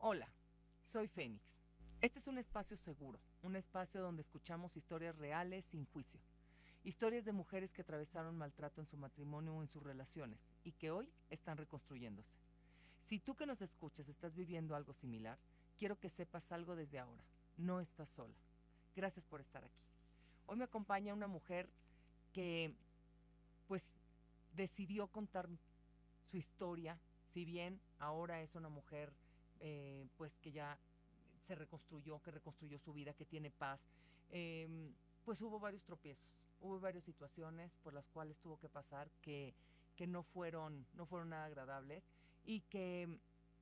Hola, soy Fénix. Este es un espacio seguro, un espacio donde escuchamos historias reales sin juicio. Historias de mujeres que atravesaron maltrato en su matrimonio o en sus relaciones y que hoy están reconstruyéndose. Si tú que nos escuchas estás viviendo algo similar, quiero que sepas algo desde ahora. No estás sola. Gracias por estar aquí. Hoy me acompaña una mujer que pues decidió contar su historia, si bien ahora es una mujer pues que ya se reconstruyó, que reconstruyó su vida, que tiene paz, pues hubo varios tropiezos, hubo varias situaciones por las cuales tuvo que pasar que no fueron nada agradables y que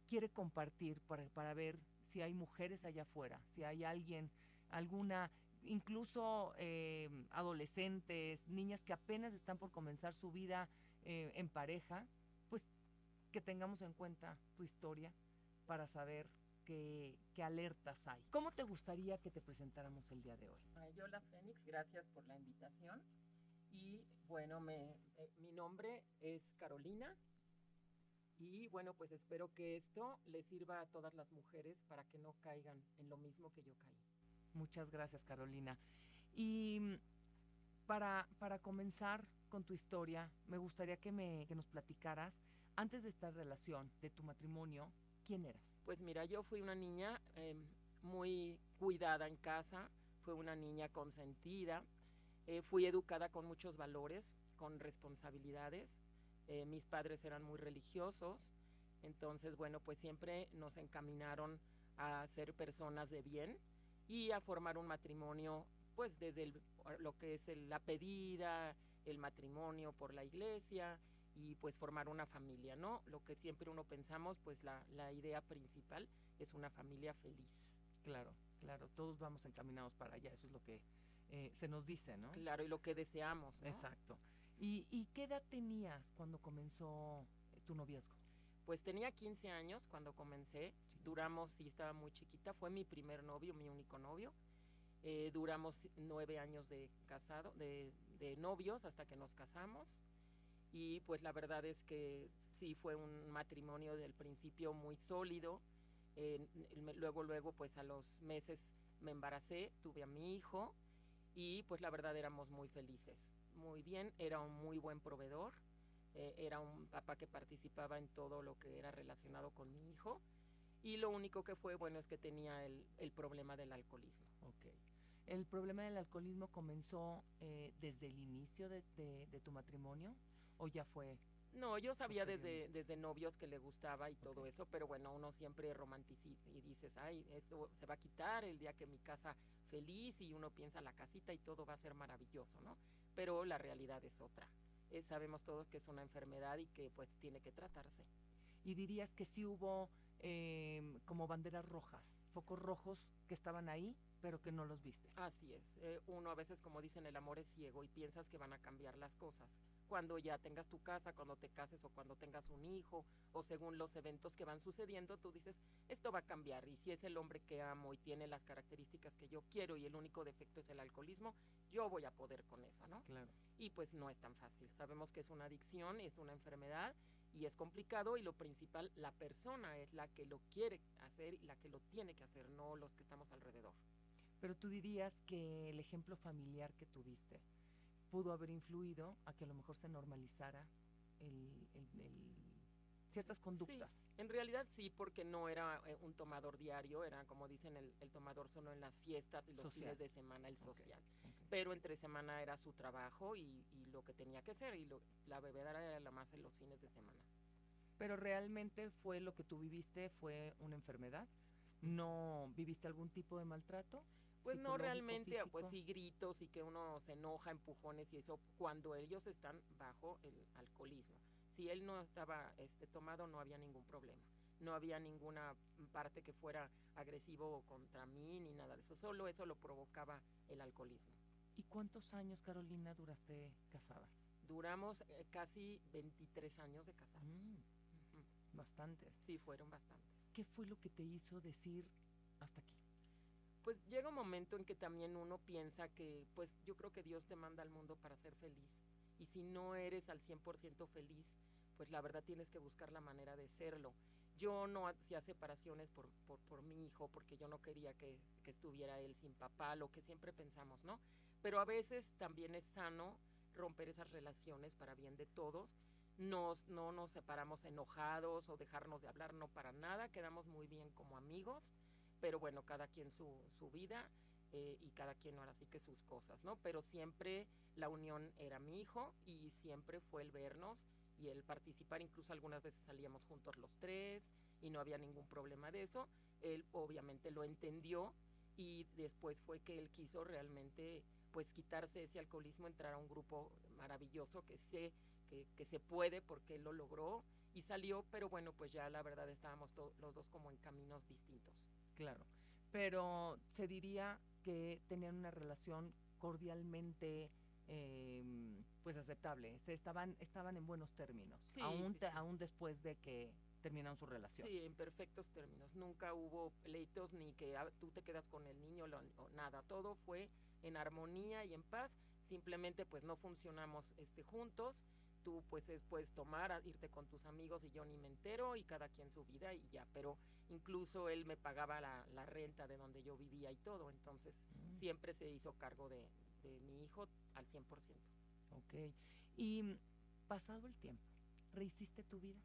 quiere compartir para ver si hay mujeres allá afuera, si hay alguien, alguna, incluso adolescentes, niñas que apenas están por comenzar su vida en pareja, pues que tengamos en cuenta tu historia para saber qué alertas hay. ¿Cómo te gustaría que te presentáramos el día de hoy? Yo, la Fénix, gracias por la invitación. Y bueno, mi nombre es Carolina. Y bueno, pues espero que esto les sirva a todas las mujeres para que no caigan en lo mismo que yo caí. Muchas gracias, Carolina. Y para comenzar con tu historia, me gustaría que nos platicaras, antes de esta relación, de tu matrimonio, ¿quién eras? Pues mira, yo fui una niña muy cuidada en casa, fue una niña consentida, fui educada con muchos valores, con responsabilidades. Mis padres eran muy religiosos, entonces bueno, pues siempre nos encaminaron a ser personas de bien y a formar un matrimonio, pues desde lo que es la pedida, el matrimonio por la iglesia y pues formar una familia, ¿no? Lo que siempre uno pensamos, pues la idea principal es una familia feliz. Claro, claro, todos vamos encaminados para allá, eso es lo que se nos dice, ¿no? Claro, y lo que deseamos, ¿no? Exacto. ¿Y qué edad tenías cuando comenzó tu noviazgo? Pues tenía 15 años cuando comencé, Sí. duramos, sí, estaba muy chiquita, fue mi primer novio, mi único novio. Duramos 9 años de casado, de novios hasta que nos casamos. Y pues la verdad es que sí fue un matrimonio del principio muy sólido. Luego pues a los meses me embaracé, tuve a mi hijo y pues la verdad éramos muy felices. Muy bien, era un muy buen proveedor, era un papá que participaba en todo lo que era relacionado con mi hijo y lo único que fue bueno es que tenía el problema del alcoholismo. Ok. ¿El problema del alcoholismo comenzó desde el inicio de tu matrimonio o ya fue No, yo sabía posteriormente? desde novios que le gustaba y Ok. todo eso, pero bueno, uno siempre romantiza y dices, ay, esto se va a quitar el día que mi casa feliz y uno piensa la casita y todo va a ser maravilloso, ¿no? Pero la realidad es otra. Sabemos todos que es una enfermedad y que pues tiene que tratarse. Y dirías que sí hubo como banderas rojas, focos rojos que estaban ahí, pero que no los viste. Así es, uno a veces como dicen el amor es ciego y piensas que van a cambiar las cosas. Cuando ya tengas tu casa, cuando te cases o cuando tengas un hijo o según los eventos que van sucediendo, tú dices, esto va a cambiar y si es el hombre que amo y tiene las características que yo quiero y el único defecto es el alcoholismo, yo voy a poder con eso, ¿no? Claro. Y pues no es tan fácil, sabemos que es una adicción, es una enfermedad y es complicado y lo principal, la persona es la que lo quiere hacer y la que lo tiene que hacer, no los que estamos alrededor. Pero tú dirías que el ejemplo familiar que tuviste pudo haber influido a que a lo mejor se normalizara ciertas Sí, conductas en realidad sí, porque no era un tomador diario, era como dicen el tomador solo en las fiestas y los social. fines de semana el Ok, social. ok. Pero entre semana era su trabajo y lo que tenía que hacer y la bebedera era la más en los fines de semana. Pero realmente fue lo que tú viviste, fue una enfermedad. Ujú. ¿No viviste algún tipo de maltrato Pues no psicológico, realmente, pues físico? sí gritos y que uno se enoja, empujones y eso cuando ellos están bajo el alcoholismo. Si él no estaba tomado no había ningún problema. No había ninguna parte que fuera agresivo contra mí ni nada de eso. Solo eso lo provocaba el alcoholismo. ¿Y cuántos años, Carolina, duraste casada? Duramos casi 23 años de casados. Mm, Ujú. bastantes. Sí, fueron bastantes. ¿Qué fue lo que te hizo decir hasta aquí? Pues llega un momento en que también uno piensa que, pues yo creo que Dios te manda al mundo para ser feliz. Y si no eres al 100% feliz, pues la verdad tienes que buscar la manera de serlo. Yo no hacía separaciones por mi hijo, porque yo no quería que estuviera él sin papá, lo que siempre pensamos, ¿no? Pero a veces también es sano romper esas relaciones para bien de todos. No nos separamos enojados o dejarnos de hablar, no para nada, quedamos muy bien como amigos, pero bueno, cada quien su vida y cada quien ahora sí que sus cosas, ¿no? Pero siempre la unión era mi hijo y siempre fue el vernos y el participar, incluso algunas veces salíamos juntos los tres y no había ningún problema de eso. Él obviamente lo entendió y después fue que él quiso realmente pues quitarse ese alcoholismo, entrar a un grupo maravilloso que sé que se puede porque él lo logró y salió, pero bueno, pues ya la verdad estábamos los dos como en caminos distintos. Claro, pero se diría que tenían una relación cordialmente pues aceptable, estaban en buenos términos, Sí, sí, sí. aún después de que terminaron su relación. Sí, en perfectos términos. Nunca hubo pleitos ni que tú te quedas con el niño o nada. Todo fue en armonía y en paz. Simplemente pues no funcionamos juntos. Tú pues puedes tomar, irte con tus amigos y yo ni me entero y cada quien su vida y ya. Pero incluso él me pagaba la renta de donde yo vivía y todo. Entonces siempre se hizo cargo de mi hijo al 100%. Ok. Y pasado el tiempo, ¿rehiciste tu vida?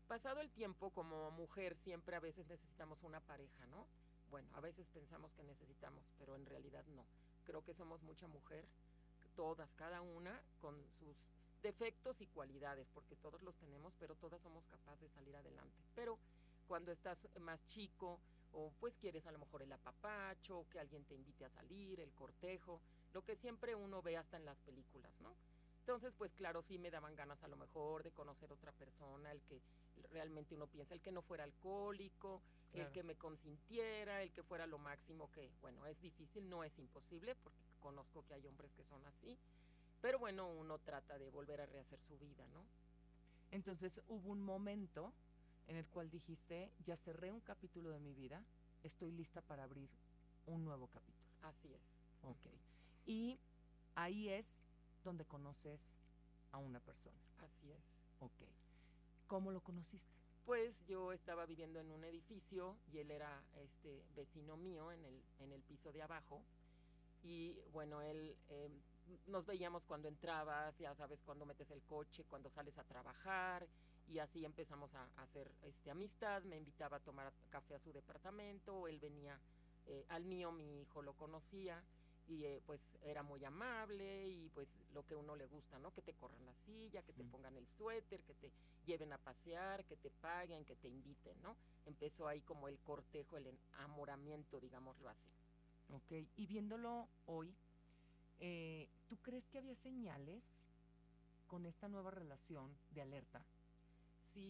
Pasado el tiempo, como mujer siempre a veces necesitamos una pareja, ¿no? Bueno, a veces pensamos que necesitamos, pero en realidad no. Creo que somos mucha mujer, todas, cada una, con sus defectos y cualidades, porque todos los tenemos, pero todas somos capaces de salir adelante. Pero cuando estás más chico, o pues quieres a lo mejor el apapacho, que alguien te invite a salir, el cortejo, lo que siempre uno ve hasta en las películas, ¿no? Entonces, pues claro, sí me daban ganas a lo mejor de conocer otra persona, el que realmente uno piensa, el que no fuera alcohólico, Claro. el que me consintiera, el que fuera lo máximo, que bueno, es difícil, no es imposible, porque conozco que hay hombres que son así, pero bueno, uno trata de volver a rehacer su vida, ¿no? Entonces hubo un momento en el cual dijiste, ya cerré un capítulo de mi vida, estoy lista para abrir un nuevo capítulo. Así es. Ok. Y ahí es donde conoces a una persona. Así es. Ok. ¿Cómo lo conociste? Pues yo estaba viviendo en un edificio y él era vecino mío en el piso de abajo. Y bueno, él nos veíamos cuando entrabas, ya sabes, cuando metes el coche, cuando sales a trabajar, y así empezamos a hacer amistad. Me invitaba a tomar café a su departamento, él venía al mío, mi hijo lo conocía y pues era muy amable y pues lo que a uno le gusta, ¿no? Que te corran la silla, que te pongan el suéter, que te lleven a pasear, que te paguen, que te inviten, ¿no? Empezó ahí como el cortejo, el enamoramiento, digámoslo así. Ok, y viéndolo hoy, ¿tú crees que había señales con esta nueva relación de alerta?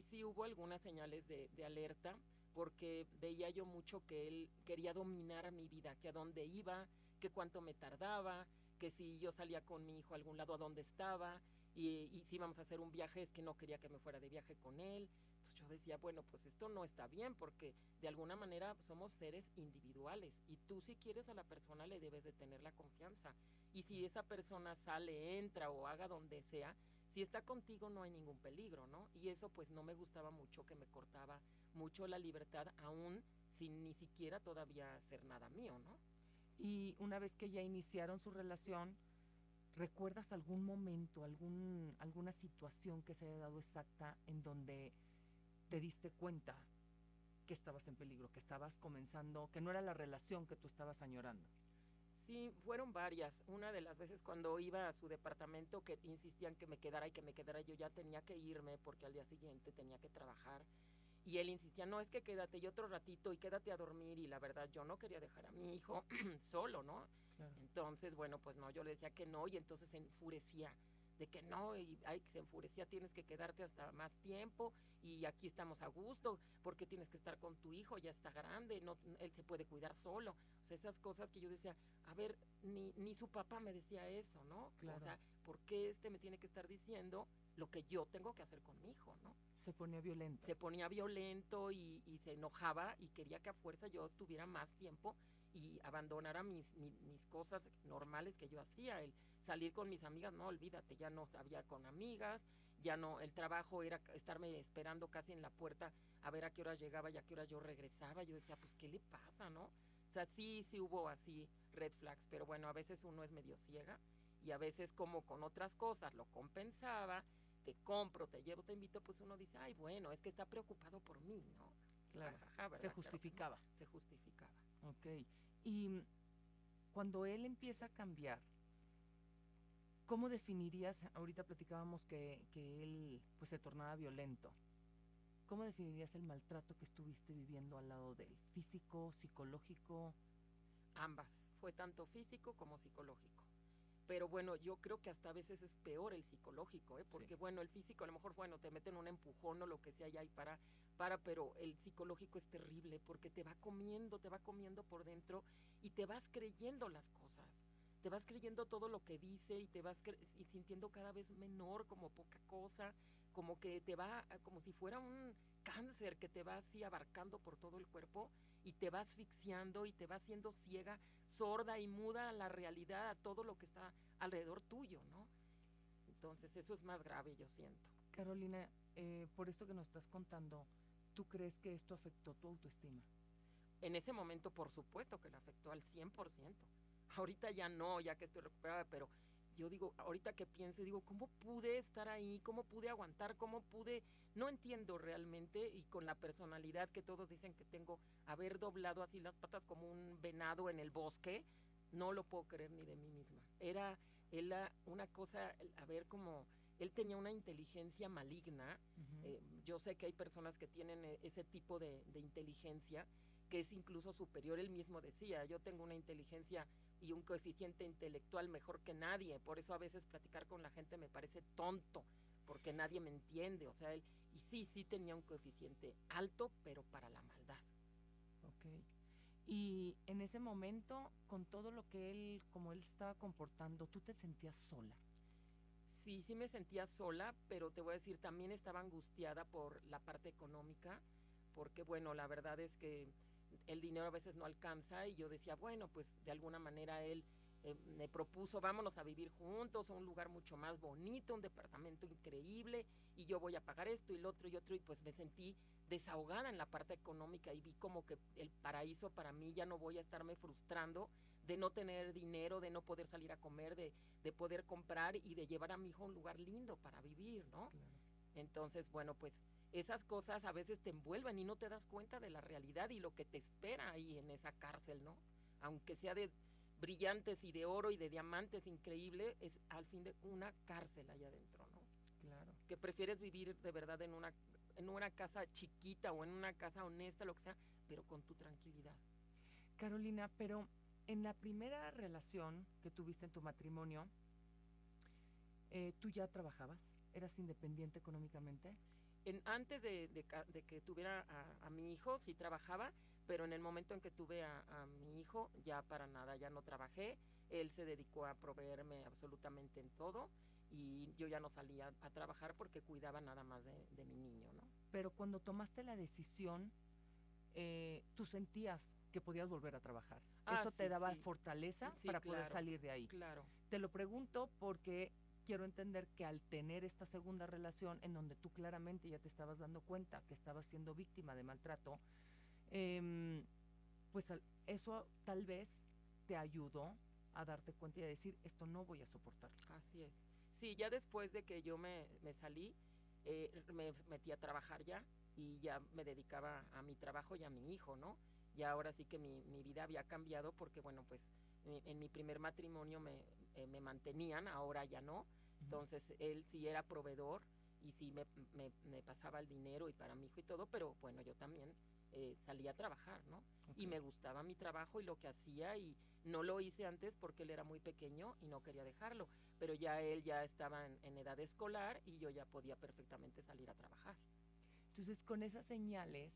Sí hubo algunas señales de alerta, porque veía yo mucho que él quería dominar mi vida, que a dónde iba, que cuánto me tardaba, que si yo salía con mi hijo a algún lado, a dónde estaba, y si íbamos a hacer un viaje, es que no quería que me fuera de viaje con él. Entonces yo decía, bueno, pues esto no está bien, porque de alguna manera somos seres individuales, y tú si quieres a la persona le debes de tener la confianza, y si esa persona sale, entra o haga donde sea, si está contigo no hay ningún peligro, ¿no? Y eso pues no me gustaba mucho, que me cortaba mucho la libertad, aún sin ni siquiera todavía ser nada mío, ¿no? Y una vez que ya iniciaron su relación, ¿recuerdas algún momento, alguna situación que se haya dado exacta en donde te diste cuenta que estabas en peligro, que estabas comenzando, que no era la relación que tú estabas añorando? Sí, fueron varias. Una de las veces cuando iba a su departamento que insistían que me quedara y que me quedara, yo ya tenía que irme porque al día siguiente tenía que trabajar. Y él insistía, no, es que quédate y otro ratito y quédate a dormir. Y la verdad, yo no quería dejar a mi hijo solo, ¿no? Claro. Entonces, bueno, pues no, yo le decía que no y entonces se enfurecía de que no, y ay, se enfurecía, tienes que quedarte hasta más tiempo y aquí estamos a gusto, porque tienes que estar con tu hijo, ya está grande, no, él se puede cuidar solo. O sea, esas cosas que yo decía, a ver, ni su papá me decía eso, ¿no? Claro. O sea, ¿por qué me tiene que estar diciendo lo que yo tengo que hacer con mi hijo, ¿no? Se ponía violento. Se ponía violento y se enojaba y quería que a fuerza yo tuviera más tiempo y abandonara mis cosas normales que yo hacía. El salir con mis amigas, no, olvídate, ya no sabía con amigas ya no, el trabajo era estarme esperando casi en la puerta a ver a qué hora llegaba y a qué hora yo regresaba. Yo decía, pues, ¿qué le pasa, no? O sea, sí hubo así red flags, pero bueno, a veces uno es medio ciega y a veces como con otras cosas lo compensaba, te compro, te llevo, te invito, pues uno dice, ay, bueno, es que está preocupado por mí, ¿no? Claro, Jajaja, ¿verdad? se Claro que no, justificaba. se justificaba. Ok. Y cuando él empieza a cambiar, ¿cómo definirías, ahorita platicábamos que él pues se tornaba violento, ¿cómo definirías el maltrato que estuviste viviendo al lado de él? ¿Físico, psicológico? Ambas, fue tanto físico como psicológico. Pero bueno, yo creo que hasta a veces es peor el psicológico, ¿eh? Porque Sí. bueno, el físico a lo mejor, bueno, te meten un empujón o lo que sea ya y pero el psicológico es terrible porque te va comiendo por dentro y te vas creyendo las cosas, te vas creyendo todo lo que dice y y sintiendo cada vez menor, como poca cosa, como que te va, como si fuera un cáncer que te va así abarcando por todo el cuerpo y te va asfixiando y te va haciendo ciega, sorda y muda a la realidad, a todo lo que está alrededor tuyo, ¿no? Entonces eso es más grave, yo siento. Carolina, por esto que nos estás contando, ¿tú crees que esto afectó tu autoestima? En ese momento, por supuesto que le afectó al 100%. Ahorita ya no, ya que estoy recuperada, pero yo digo, ahorita que pienso, digo, ¿cómo pude estar ahí? ¿Cómo pude aguantar? ¿Cómo pude? No entiendo realmente, y con la personalidad que todos dicen que tengo, haber doblado así las patas como un venado en el bosque, no lo puedo creer ni de mí misma. Era una cosa, a ver, como él tenía una inteligencia maligna. Ujú. Yo sé que hay personas que tienen ese tipo de inteligencia, que es incluso superior. Él mismo decía, yo tengo una inteligencia y un coeficiente intelectual mejor que nadie, por eso a veces platicar con la gente me parece tonto, porque nadie me entiende, o sea, él, y sí tenía un coeficiente alto, pero para la maldad. Ok. Y en ese momento, con todo lo que él, como él estaba comportando, ¿tú te sentías sola? Sí me sentía sola, pero te voy a decir, también estaba angustiada por la parte económica, porque bueno, la verdad es que el dinero a veces no alcanza y yo decía, bueno, pues de alguna manera él me propuso, vámonos a vivir juntos a un lugar mucho más bonito, un departamento increíble, y yo voy a pagar esto y lo otro y otro, y pues me sentí desahogada en la parte económica y vi como que el paraíso para mí, ya no voy a estarme frustrando de no tener dinero, de no poder salir a comer, de poder comprar y de llevar a mi hijo a un lugar lindo para vivir, ¿no? Claro. Entonces, bueno, pues esas cosas a veces te envuelven y no te das cuenta de la realidad y lo que te espera ahí en esa cárcel, ¿no? Aunque sea de brillantes y de oro y de diamantes increíble, es al fin de una cárcel allá adentro, ¿no? Claro. Que prefieres vivir de verdad en una casa chiquita o en una casa honesta, lo que sea, pero con tu tranquilidad. Carolina, pero en la primera relación que tuviste en tu matrimonio, ¿tú ya trabajabas? ¿Eras independiente económicamente? Antes de que tuviera a mi hijo, sí trabajaba, pero en el momento en que tuve a mi hijo, ya para nada, ya no trabajé. Él se dedicó a proveerme absolutamente en todo y yo ya no salía a trabajar porque cuidaba nada más de mi niño, ¿no? Pero cuando tomaste la decisión, tú sentías que podías volver a trabajar. Ah, Eso te sí, daba sí, fortaleza sí, para poder claro, salir de ahí. claro. Te lo pregunto porque quiero entender que al tener esta segunda relación en donde tú claramente ya te estabas dando cuenta que estabas siendo víctima de maltrato, eh, pues eso tal vez te ayudó a darte cuenta y a decir, esto no voy a soportarlo. Así es. Sí, ya después de que yo me salí, me metí a trabajar ya y ya me dedicaba a mi trabajo y a mi hijo, ¿no? Y ahora sí que mi vida había cambiado porque, bueno, pues en mi primer matrimonio me mantenían, ahora ya no. Ujú. Entonces él sí era proveedor y sí me pasaba el dinero y para mi hijo y todo, pero bueno, yo también salía a trabajar, ¿no? Ok. Y me gustaba mi trabajo y lo que hacía y no lo hice antes porque él era muy pequeño y no quería dejarlo, pero ya él ya estaba en edad escolar y yo ya podía perfectamente salir a trabajar. Entonces, con esas señales,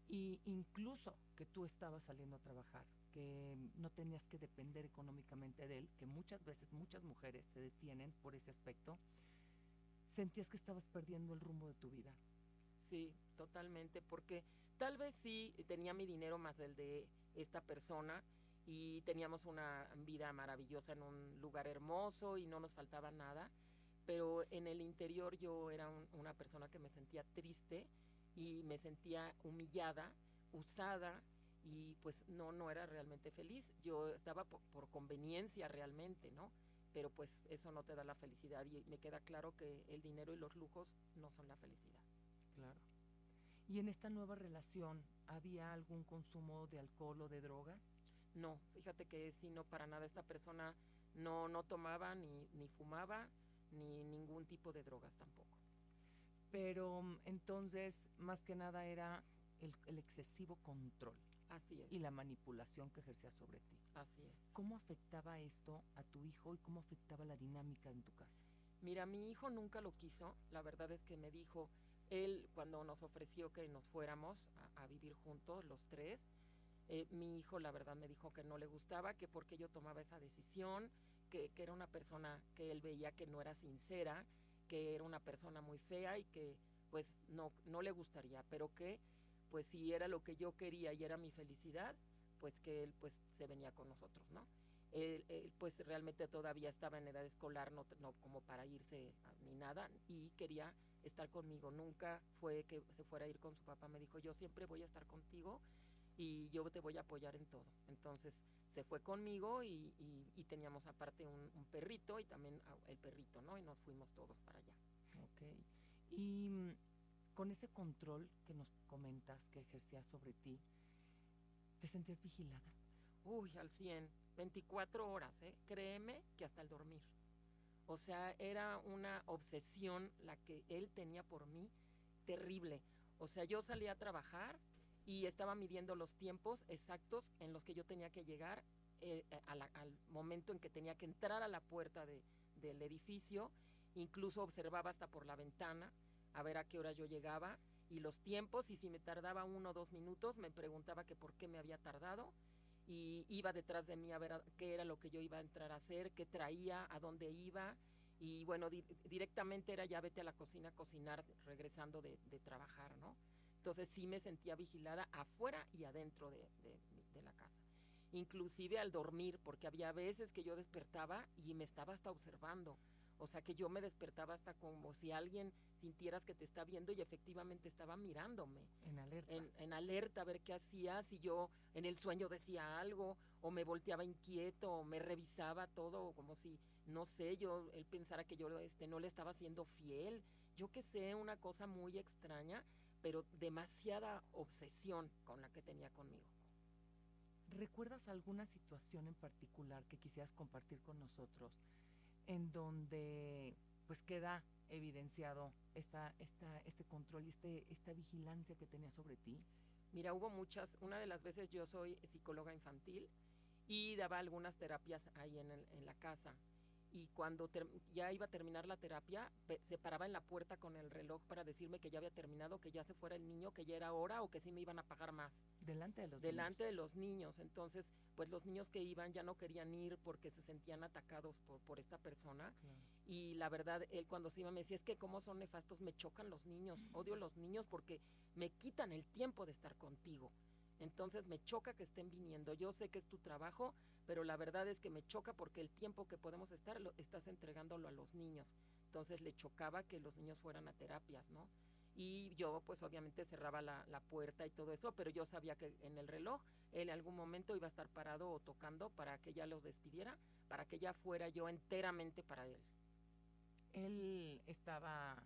y incluso que tú estabas saliendo a trabajar, que no tenías que depender económicamente de él, que muchas veces muchas mujeres se detienen por ese aspecto, sentías que estabas perdiendo el rumbo de tu vida. Sí, totalmente, porque tal vez sí tenía mi dinero más el de esta persona y teníamos una vida maravillosa en un lugar hermoso y no nos faltaba nada, pero en el interior yo era una persona que me sentía triste y me sentía humillada, usada, y pues no era realmente feliz. Yo estaba por conveniencia realmente, ¿no? Pero pues eso no te da la felicidad, y me queda claro que el dinero y los lujos no son la felicidad. Claro. ¿Y en esta nueva relación había algún consumo de alcohol o de drogas? No, fíjate que sí, no, para nada. Esta persona no tomaba ni fumaba ni ningún tipo de drogas tampoco. Pero entonces, más que nada era el excesivo control Así es, y la manipulación que ejercía sobre ti. así es. ¿Cómo afectaba esto a tu hijo y cómo afectaba la dinámica en tu casa? Mira, mi hijo nunca lo quiso. La verdad es que me dijo, él cuando nos ofreció que nos fuéramos a vivir juntos los tres, mi hijo la verdad me dijo que no le gustaba, que porque yo tomaba esa decisión, que era una persona que él veía que no era sincera, que era una persona muy fea y que pues no le gustaría, pero que pues si era lo que yo quería y era mi felicidad, pues que él pues se venía con nosotros, ¿no? Él pues realmente todavía estaba en edad escolar, no como para irse ni nada, y quería estar conmigo. Nunca fue que se fuera a ir con su papá, me dijo, yo siempre voy a estar contigo y yo te voy a apoyar en todo. Entonces se fue conmigo y teníamos aparte un perrito y también el perrito, ¿no? Y nos fuimos todos para allá. Ok. Y con ese control que nos comentas que ejercía sobre ti, ¿te sentías vigilada? Uy, al 100, 24 horas, ¿eh? Créeme que hasta el dormir. O sea, era una obsesión la que él tenía por mí, terrible. O sea, yo salía a trabajar y estaba midiendo los tiempos exactos en los que yo tenía que llegar, al momento en que tenía que entrar a la puerta del edificio. Incluso observaba hasta por la ventana a ver a qué hora yo llegaba y los tiempos, y si me tardaba 1 o 2 minutos me preguntaba que por qué me había tardado, y iba detrás de mí a ver qué era lo que yo iba a entrar a hacer, qué traía, a dónde iba. Y bueno, directamente era ya vete a la cocina a cocinar regresando de trabajar, ¿no? Entonces sí me sentía vigilada afuera y adentro de la casa. Inclusive al dormir, porque había veces que yo despertaba y me estaba hasta observando. O sea, que yo me despertaba hasta como si alguien sintieras que te está viendo, y efectivamente estaba mirándome. En alerta. En alerta a ver qué hacía, si yo en el sueño decía algo, o me volteaba inquieto, o me revisaba todo, como si, no sé, él pensara que yo no le estaba siendo fiel. Yo qué sé, una cosa muy extraña, pero demasiada obsesión con la que tenía conmigo. ¿Recuerdas alguna situación en particular que quisieras compartir con nosotros en donde pues queda evidenciado este control y esta vigilancia que tenía sobre ti? Mira, hubo muchas. Una de las veces yo soy psicóloga infantil y daba algunas terapias ahí en la casa. Y cuando ya iba a terminar la terapia, se paraba en la puerta con el reloj para decirme que ya había terminado, que ya se fuera el niño, que ya era hora, o que sí me iban a pagar más. Delante de los Delante niños. de los niños. Entonces, pues los niños que iban ya no querían ir porque se sentían atacados por esta persona. Claro. Y la verdad, él cuando se iba me decía, es que cómo son nefastos, me chocan los niños, odio los niños porque me quitan el tiempo de estar contigo. Entonces me choca que estén viniendo. Yo sé que es tu trabajo, pero la verdad es que me choca porque el tiempo que podemos estar lo estás entregándolo a los niños. Entonces le chocaba que los niños fueran a terapias, ¿no? Y yo pues obviamente cerraba la puerta y todo eso, pero yo sabía que en el reloj él en algún momento iba a estar parado o tocando para que ya los despidiera, para que ya fuera yo enteramente para él. Él estaba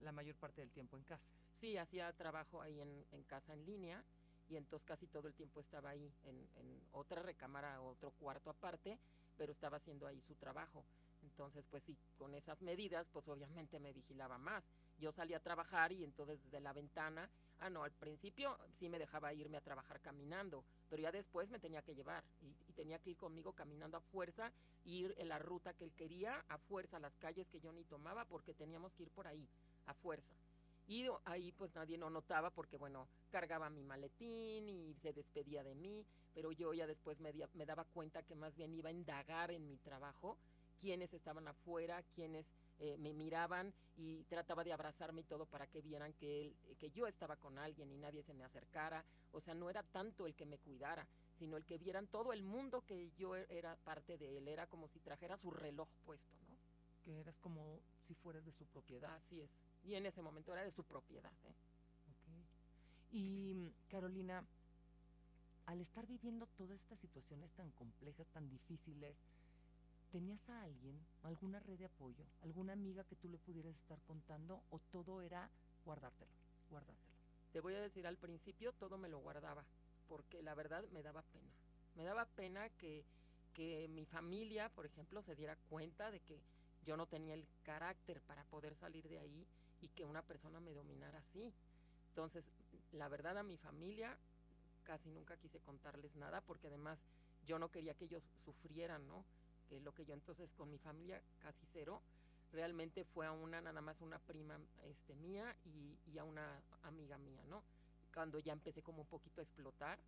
la mayor parte del tiempo en casa. Sí, hacía trabajo ahí en casa en línea, y entonces casi todo el tiempo estaba ahí en otra recámara, otro cuarto aparte, pero estaba haciendo ahí su trabajo. Entonces, pues sí, con esas medidas, pues obviamente me vigilaba más. Yo salía a trabajar y entonces desde la ventana, no, al principio sí me dejaba irme a trabajar caminando, pero ya después me tenía que llevar y tenía que ir conmigo caminando a fuerza, ir en la ruta que él quería, a fuerza, a las calles que yo ni tomaba, porque teníamos que ir por ahí, a fuerza. Y ahí pues nadie lo notaba porque, bueno, cargaba mi maletín y se despedía de mí, pero yo ya después me daba cuenta que más bien iba a indagar en mi trabajo, quiénes estaban afuera, quiénes me miraban, y trataba de abrazarme y todo para que vieran que yo estaba con alguien y nadie se me acercara. O sea, no era tanto el que me cuidara, sino el que vieran todo el mundo que yo era parte de él. Era como si trajera su reloj puesto, ¿no? Que eras como si fueras de su propiedad. Así es. Y en ese momento era de su propiedad, ¿eh? Okay. Y Carolina, al estar viviendo todas estas situaciones tan complejas, tan difíciles, ¿tenías a alguien, alguna red de apoyo, alguna amiga que tú le pudieras estar contando o todo era guardártelo, guardártelo? Te voy a decir, al principio todo me lo guardaba, porque la verdad me daba pena. Me daba pena que mi familia, por ejemplo, se diera cuenta de que yo no tenía el carácter para poder salir de ahí y que una persona me dominara así. Entonces, la verdad, a mi familia casi nunca quise contarles nada, porque además yo no quería que ellos sufrieran, ¿no? Que es lo que yo, entonces, con mi familia casi cero. Realmente fue a una, nada más una prima mía y a una amiga mía, ¿no? Cuando ya empecé como un poquito a explotar,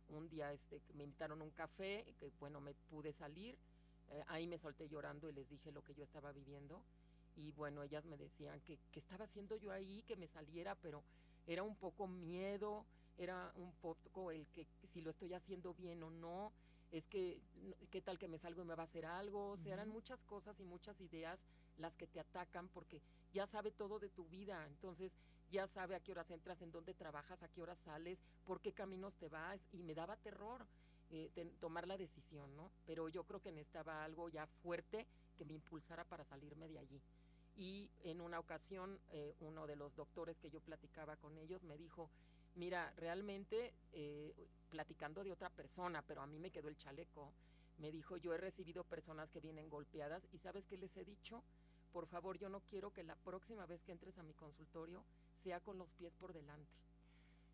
un día me invitaron a un café, que bueno, me pude salir, ahí me solté llorando y les dije lo que yo estaba viviendo, y bueno, ellas me decían que estaba haciendo yo ahí, que me saliera, pero era un poco miedo, era un poco el que si lo estoy haciendo bien o no, es que, ¿qué tal que me salgo y me va a hacer algo? O sea, eran muchas cosas y muchas ideas las que te atacan, porque ya sabe todo de tu vida, entonces ya sabe a qué horas entras, en dónde trabajas, a qué horas sales, por qué caminos te vas, y me daba terror tomar la decisión, ¿no? Pero yo creo que necesitaba algo ya fuerte que me impulsara para salirme de allí. Y en una ocasión, uno de los doctores que yo platicaba con ellos me dijo, mira, realmente, platicando de otra persona, pero a mí me quedó el chaleco, me dijo, yo he recibido personas que vienen golpeadas y ¿sabes qué les he dicho? Por favor, yo no quiero que la próxima vez que entres a mi consultorio sea con los pies por delante.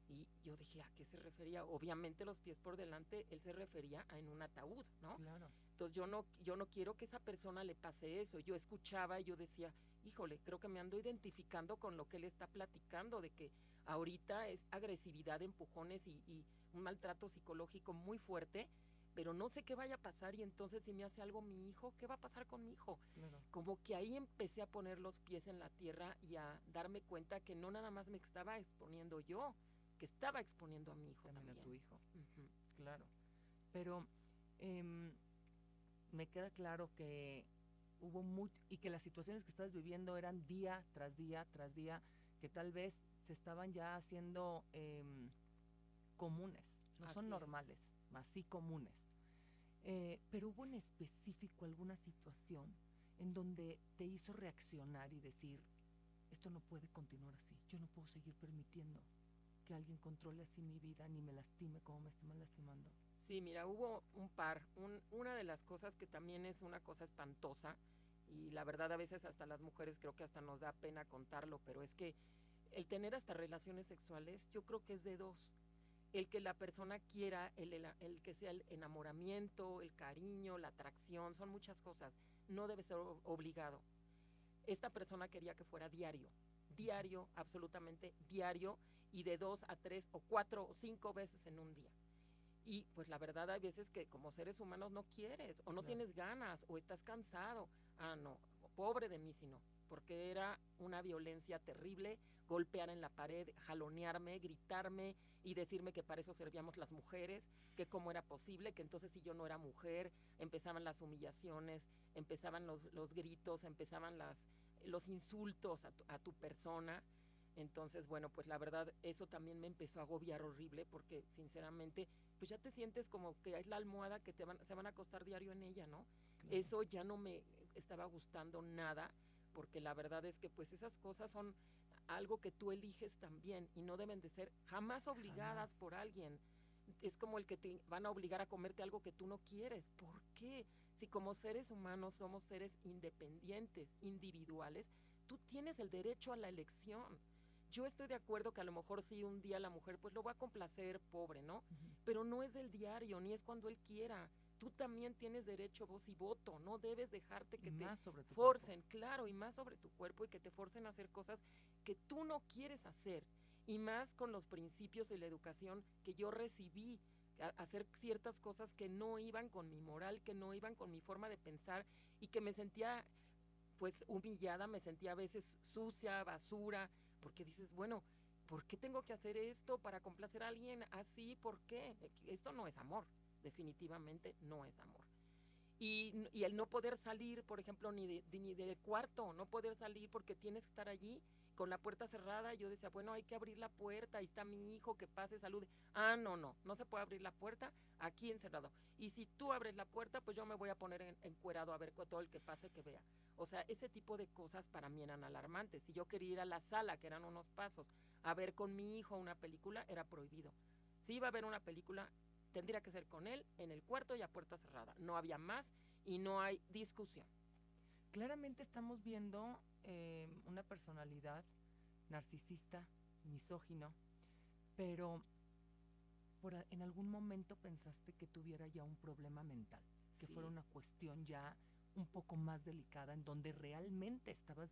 Y yo dije, ¿a qué se refería? Obviamente los pies por delante, él se refería a en un ataúd, ¿no? Claro. Entonces yo no quiero que esa persona le pase eso. Yo escuchaba y yo decía, híjole, creo que me ando identificando con lo que él está platicando, de que ahorita es agresividad, empujones y un maltrato psicológico muy fuerte, pero no sé qué vaya a pasar, y entonces si me hace algo mi hijo, ¿qué va a pasar con mi hijo? Claro. Como que ahí empecé a poner los pies en la tierra y a darme cuenta que no nada más me estaba exponiendo yo, que estaba exponiendo a mi hijo también. A tu hijo. Claro. Pero me queda claro que hubo mucho y que las situaciones que estás viviendo eran día tras día tras día, que tal vez se estaban ya haciendo comunes, no son normales, más sí comunes. Pero hubo en específico alguna situación en donde te hizo reaccionar y decir, esto no puede continuar así, yo no puedo seguir permitiendo que alguien controle así mi vida ni me lastime como me están lastimando. Sí, mira, hubo un par. Una de las cosas que también es una cosa espantosa, y la verdad a veces hasta las mujeres creo que hasta nos da pena contarlo, pero es que el tener hasta relaciones sexuales, yo creo que es de dos. El que la persona quiera, el que sea el enamoramiento, el cariño, la atracción, son muchas cosas. No debe ser obligado. Esta persona quería que fuera diario, diario, absolutamente diario, y de 2 a 3 o 4 o 5 veces en un día. Y pues la verdad hay veces que como seres humanos no quieres, o no tienes ganas, o estás cansado. Ah, no, pobre de mí si no, porque era una violencia terrible, golpear en la pared, jalonearme, gritarme y decirme que para eso servíamos las mujeres, que cómo era posible, que entonces si yo no era mujer, empezaban las humillaciones, empezaban los gritos, empezaban los insultos a tu persona. Entonces, bueno, pues la verdad eso también me empezó a agobiar horrible, porque sinceramente pues ya te sientes como que es la almohada que se van a acostar diario en ella, ¿no? Claro. Eso ya no me estaba gustando nada, porque la verdad es que pues esas cosas son algo que tú eliges también y no deben de ser jamás obligadas por alguien. Es como el que te van a obligar a comerte algo que tú no quieres. ¿Por qué? Si como seres humanos somos seres independientes, individuales, tú tienes el derecho a la elección. Yo estoy de acuerdo que a lo mejor sí un día la mujer pues lo va a complacer, pobre, ¿no? Pero no es del diario, ni es cuando él quiera. Tú también tienes derecho, voz y voto, no debes dejarte que te forcen, claro, y más sobre tu cuerpo, y que te forcen a hacer cosas que tú no quieres hacer, y más con los principios y la educación que yo recibí, hacer ciertas cosas que no iban con mi moral, que no iban con mi forma de pensar, y que me sentía pues humillada, me sentía a veces sucia, basura, porque dices, bueno, ¿por qué tengo que hacer esto para complacer a alguien así? ¿Por qué? Esto no es amor, definitivamente no es amor. Y el no poder salir, por ejemplo, ni del cuarto, no poder salir porque tienes que estar allí con la puerta cerrada. Yo decía, bueno, hay que abrir la puerta, ahí está mi hijo, que pase, salude. Ah, no se puede abrir la puerta, aquí encerrado. Y si tú abres la puerta, pues yo me voy a poner encuerado a ver todo el que pase que vea. O sea, ese tipo de cosas para mí eran alarmantes. Si yo quería ir a la sala, que eran unos pasos, a ver con mi hijo una película, era prohibido. Si iba a ver una película, tendría que ser con él en el cuarto y a puerta cerrada. No había más y no hay discusión. Claramente estamos viendo una personalidad narcisista, misógino, pero en algún momento pensaste que tuviera ya un problema mental, que Sí. fuera una cuestión ya un poco más delicada, en donde realmente estabas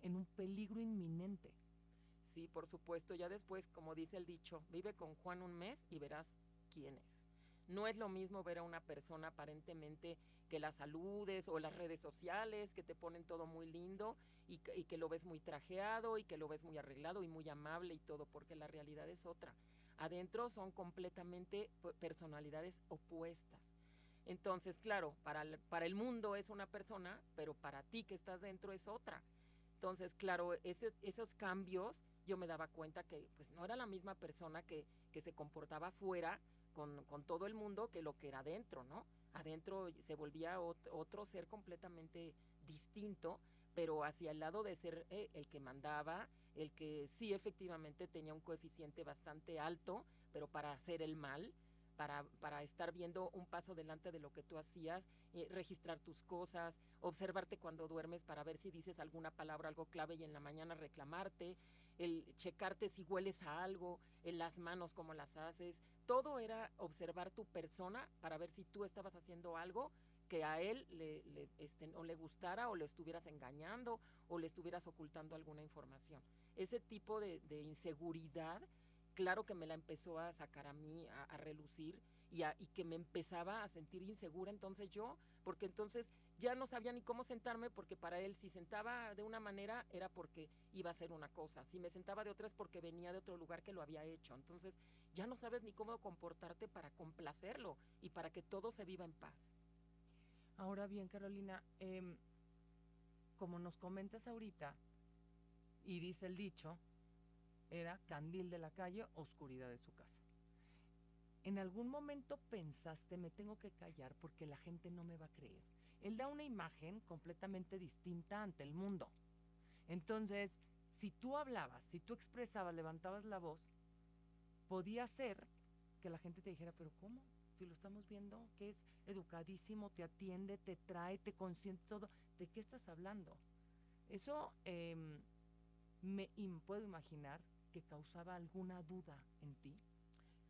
en un peligro inminente. Sí, por supuesto. Ya después, como dice el dicho, vive con Juan un mes y verás quién es. No es lo mismo ver a una persona aparentemente que la saludes o las redes sociales que te ponen todo muy lindo y que lo ves muy trajeado y que lo ves muy arreglado y muy amable y todo, porque la realidad es otra. Adentro son completamente personalidades opuestas. Entonces, claro, para el mundo es una persona, pero para ti que estás dentro es otra. Entonces, claro, esos cambios yo me daba cuenta que pues no era la misma persona que se comportaba afuera con todo el mundo que lo que era adentro, ¿no? Adentro se volvía otro ser completamente distinto, pero hacia el lado de ser el que mandaba, el que sí efectivamente tenía un coeficiente bastante alto, pero para hacer el mal, para estar viendo un paso delante de lo que tú hacías, registrar tus cosas, observarte cuando duermes para ver si dices alguna palabra, algo clave y en la mañana reclamarte, el checarte si hueles a algo, en las manos cómo las haces, todo era observar tu persona para ver si tú estabas haciendo algo que a él no le gustara o le estuvieras engañando o le estuvieras ocultando alguna información. Ese tipo de inseguridad, claro que me la empezó a sacar a mí, a relucir y que me empezaba a sentir insegura entonces yo, porque entonces ya no sabía ni cómo sentarme porque para él si sentaba de una manera era porque iba a hacer una cosa, si me sentaba de otra es porque venía de otro lugar que lo había hecho, entonces ya no sabes ni cómo comportarte para complacerlo y para que todo se viva en paz. Ahora bien, Carolina, como nos comentas ahorita, y dice el dicho, era candil de la calle, oscuridad de su casa. ¿En algún momento pensaste, me tengo que callar porque la gente no me va a creer? Él da una imagen completamente distinta ante el mundo. Entonces, si tú hablabas, si tú expresabas, levantabas la voz, podía ser que la gente te dijera, pero ¿cómo? Si lo estamos viendo, que es educadísimo, te atiende, te trae, te consiente todo, ¿de qué estás hablando? Eso puedo imaginar que causaba alguna duda en ti.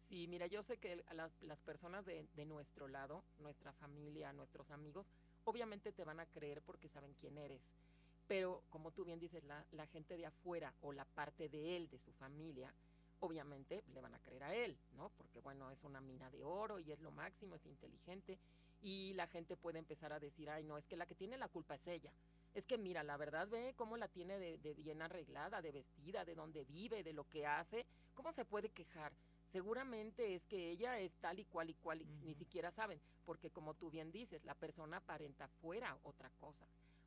Sí, mira, yo sé que las personas de nuestro lado, nuestra familia, nuestros amigos, obviamente te van a creer porque saben quién eres. Pero como tú bien dices, la gente de afuera o la parte de él, de su familia, obviamente le van a creer a él, ¿no? Porque bueno, es una mina de oro y es lo máximo, es inteligente. Y la gente puede empezar a decir, ay, no, es que la que tiene la culpa es ella. Es que mira, la verdad ve cómo la tiene de bien arreglada, de vestida, de dónde vive, de lo que hace. ¿Cómo se puede quejar? Seguramente es que ella es tal y cual, y ni siquiera saben, porque como tú bien dices, la persona aparenta fuera otra cosa.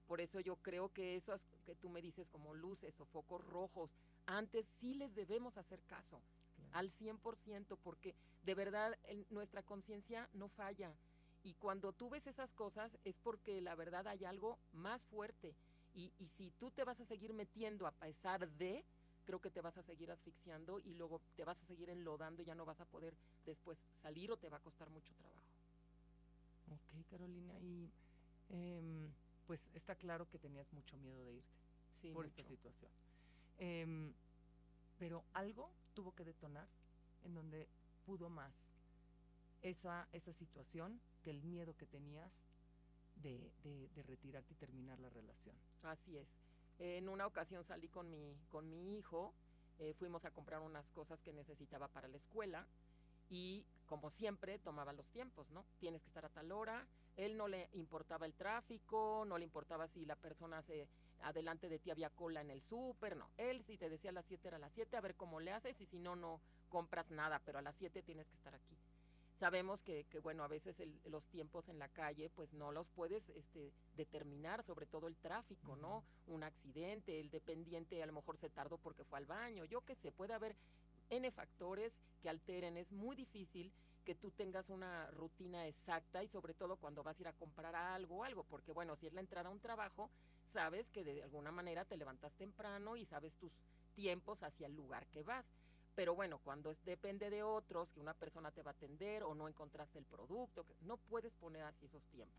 Por eso yo creo que esos que tú me dices como luces o focos rojos, antes sí les debemos hacer caso, Claro. al 100%, porque de verdad nuestra conciencia no falla. Y cuando tú ves esas cosas es porque la verdad hay algo más fuerte. Y si tú te vas a seguir metiendo a pesar de, creo que te vas a seguir asfixiando y luego te vas a seguir enlodando y ya no vas a poder después salir o te va a costar mucho trabajo. Ok, Carolina, y eh, pues está claro que tenías mucho miedo de irte Sí, por esta mucho. situación. Eh, pero algo tuvo que detonar en donde pudo más esa situación que el miedo que tenías de retirarte y terminar la relación. Así es. En una ocasión salí con mi hijo, fuimos a comprar unas cosas que necesitaba para la escuela y como siempre tomaba los tiempos, ¿no? Tienes que estar a tal hora. Él no le importaba el tráfico, no le importaba si la persona adelante de ti había cola en el súper, no. Él si te decía a las 7 era a las 7, a ver cómo le haces y si no, no compras nada, pero a las 7 tienes que estar aquí. Sabemos que bueno, a veces los tiempos en la calle, pues no los puedes determinar, sobre todo el tráfico, ¿no? Un accidente, el dependiente a lo mejor se tardó porque fue al baño, yo qué sé, puede haber N factores que alteren, es muy difícil que tú tengas una rutina exacta y sobre todo cuando vas a ir a comprar algo, porque bueno, si es la entrada a un trabajo, sabes que de alguna manera te levantas temprano y sabes tus tiempos hacia el lugar que vas. Pero bueno, cuando depende de otros, que una persona te va a atender o no encontraste el producto, no puedes poner así esos tiempos.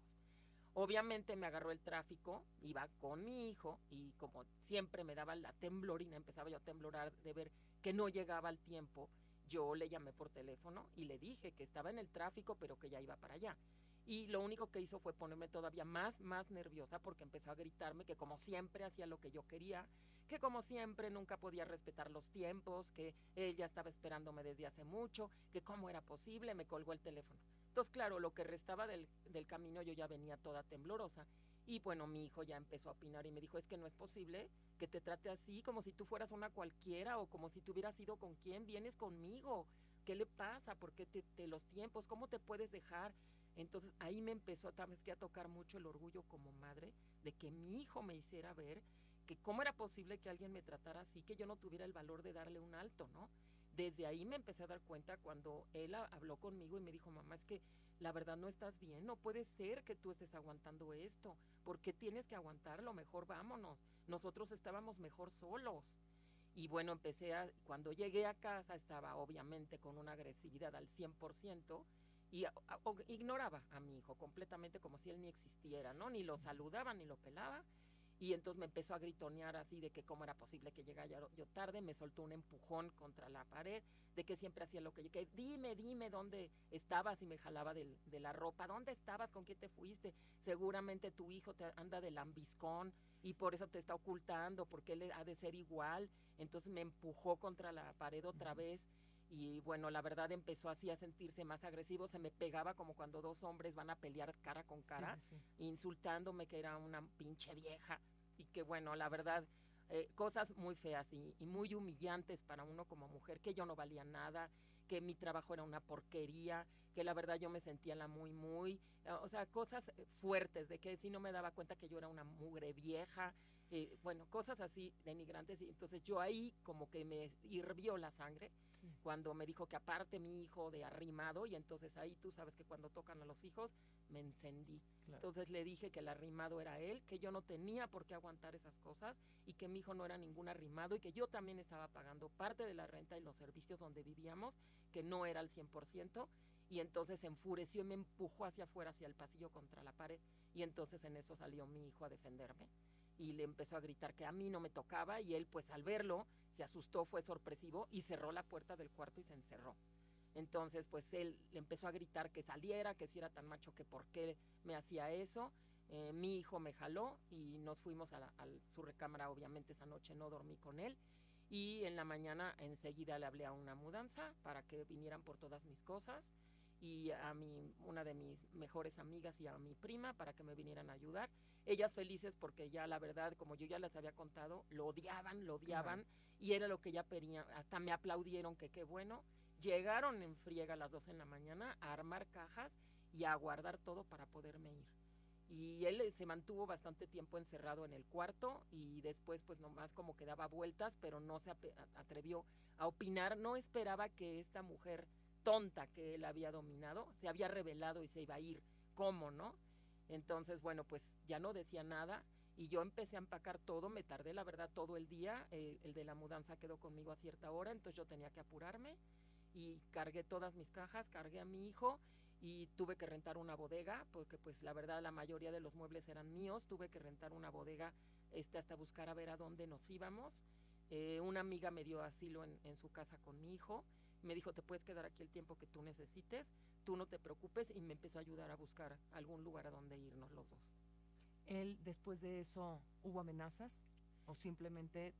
Obviamente me agarró el tráfico, iba con mi hijo y como siempre me daba la temblorina, empezaba yo a temblorar de ver que no llegaba al tiempo, yo le llamé por teléfono y le dije que estaba en el tráfico pero que ya iba para allá. Y lo único que hizo fue ponerme todavía más nerviosa porque empezó a gritarme que como siempre hacía lo que yo quería, que como siempre nunca podía respetar los tiempos, que él ya estaba esperándome desde hace mucho, que cómo era posible, me colgó el teléfono. Entonces, claro, lo que restaba del camino yo ya venía toda temblorosa y bueno, mi hijo ya empezó a opinar y me dijo, es que no es posible que te trate así como si tú fueras una cualquiera o como si tú hubieras ido con quién, vienes conmigo, ¿qué le pasa? ¿Por qué los tiempos? ¿Cómo te puedes dejar? Entonces ahí me empezó también a tocar mucho el orgullo como madre de que mi hijo me hiciera ver que cómo era posible que alguien me tratara así, que yo no tuviera el valor de darle un alto, ¿no? Desde ahí me empecé a dar cuenta cuando él habló conmigo y me dijo, mamá, es que la verdad no estás bien, no puede ser que tú estés aguantando esto, ¿por qué tienes que aguantarlo? Mejor vámonos, nosotros estábamos mejor solos. Y bueno, cuando llegué a casa estaba obviamente con una agresividad al 100% y ignoraba a mi hijo completamente como si él ni existiera, ¿no? Ni lo saludaba, ni lo pelaba. Y entonces me empezó a gritonear así de que cómo era posible que llegara yo tarde, me soltó un empujón contra la pared, de que siempre hacía lo que yo, que dime dónde estabas y me jalaba de la ropa, ¿dónde estabas? ¿Con quién te fuiste? Seguramente tu hijo te anda de lambiscón y por eso te está ocultando, porque él ha de ser igual. Entonces me empujó contra la pared otra vez y bueno, la verdad empezó así a sentirse más agresivo, se me pegaba como cuando dos hombres van a pelear cara con cara, insultándome que era una pinche vieja y que bueno, la verdad, cosas muy feas y muy humillantes para uno como mujer, que yo no valía nada, que mi trabajo era una porquería, que la verdad yo me sentía la o sea, cosas fuertes, de que si no me daba cuenta que yo era una mugre vieja, bueno, cosas así denigrantes, y entonces yo ahí como que me hirvió la sangre, cuando me dijo que aparte mi hijo de arrimado, y entonces ahí tú sabes que cuando tocan a los hijos, me encendí. Claro. Entonces le dije que el arrimado era él, que yo no tenía por qué aguantar esas cosas y que mi hijo no era ningún arrimado y que yo también estaba pagando parte de la renta y los servicios donde vivíamos, que no era al 100%, y entonces se enfureció y me empujó hacia afuera, hacia el pasillo contra la pared, y entonces en eso salió mi hijo a defenderme y le empezó a gritar que a mí no me tocaba y él pues al verlo se asustó, fue sorpresivo y cerró la puerta del cuarto y se encerró. Entonces pues él le empezó a gritar que saliera, que si era tan macho que por qué me hacía eso. Mi hijo me jaló y nos fuimos a su recámara, obviamente esa noche no dormí con él y en la mañana enseguida le hablé a una mudanza para que vinieran por todas mis cosas y una de mis mejores amigas y a mi prima para que me vinieran a ayudar. Ellas felices porque ya la verdad, como yo ya les había contado, lo odiaban claro. Y era lo que ella pedía, hasta me aplaudieron que qué bueno. Llegaron en friega a las 12 de la mañana a armar cajas y a guardar todo para poderme ir. Y él se mantuvo bastante tiempo encerrado en el cuarto y después pues nomás como que daba vueltas, pero no se atrevió a opinar, no esperaba que esta mujer tonta que él había dominado se había revelado y se iba a ir, ¿cómo no? Entonces bueno, pues ya no decía nada y yo empecé a empacar todo, me tardé la verdad todo el día, el de la mudanza quedó conmigo a cierta hora, entonces yo tenía que apurarme y cargué todas mis cajas, cargué a mi hijo y tuve que rentar una bodega porque pues la verdad la mayoría de los muebles eran míos, tuve que rentar una bodega hasta buscar a ver a dónde nos íbamos. Una amiga me dio asilo en su casa con mi hijo, me dijo te puedes quedar aquí el tiempo que tú necesites, tú no te preocupes y me empezó a ayudar a buscar algún lugar a donde irnos los dos. ¿Él después de eso hubo amenazas o simplemente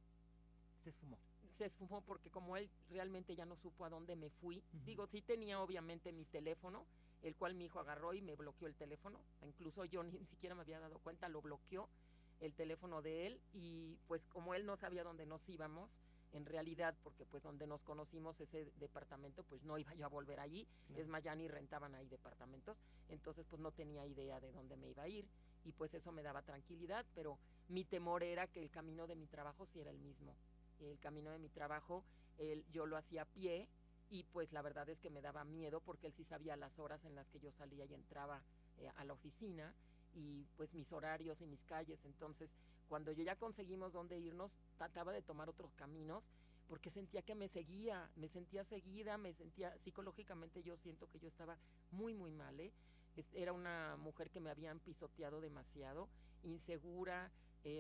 se esfumó? Se esfumó porque como él realmente ya no supo a dónde me fui, digo, sí tenía obviamente mi teléfono, el cual mi hijo agarró y me bloqueó el teléfono, incluso yo ni siquiera me había dado cuenta, lo bloqueó el teléfono de él y pues como él no sabía dónde nos íbamos, en realidad, porque pues donde nos conocimos ese departamento, pues no iba yo a volver allí, es más, ya ni rentaban ahí departamentos, entonces pues no tenía idea de dónde me iba a ir, y pues eso me daba tranquilidad, pero mi temor era que el camino de mi trabajo sí era el mismo. El camino de mi trabajo, yo lo hacía a pie, y pues la verdad es que me daba miedo porque él sí sabía las horas en las que yo salía y entraba a la oficina, y pues mis horarios y mis calles. Entonces cuando yo ya conseguimos dónde irnos, trataba de tomar otros caminos porque sentía que me sentía seguida, me sentía psicológicamente, yo siento que yo estaba muy muy mal, era una mujer que me habían pisoteado demasiado, insegura,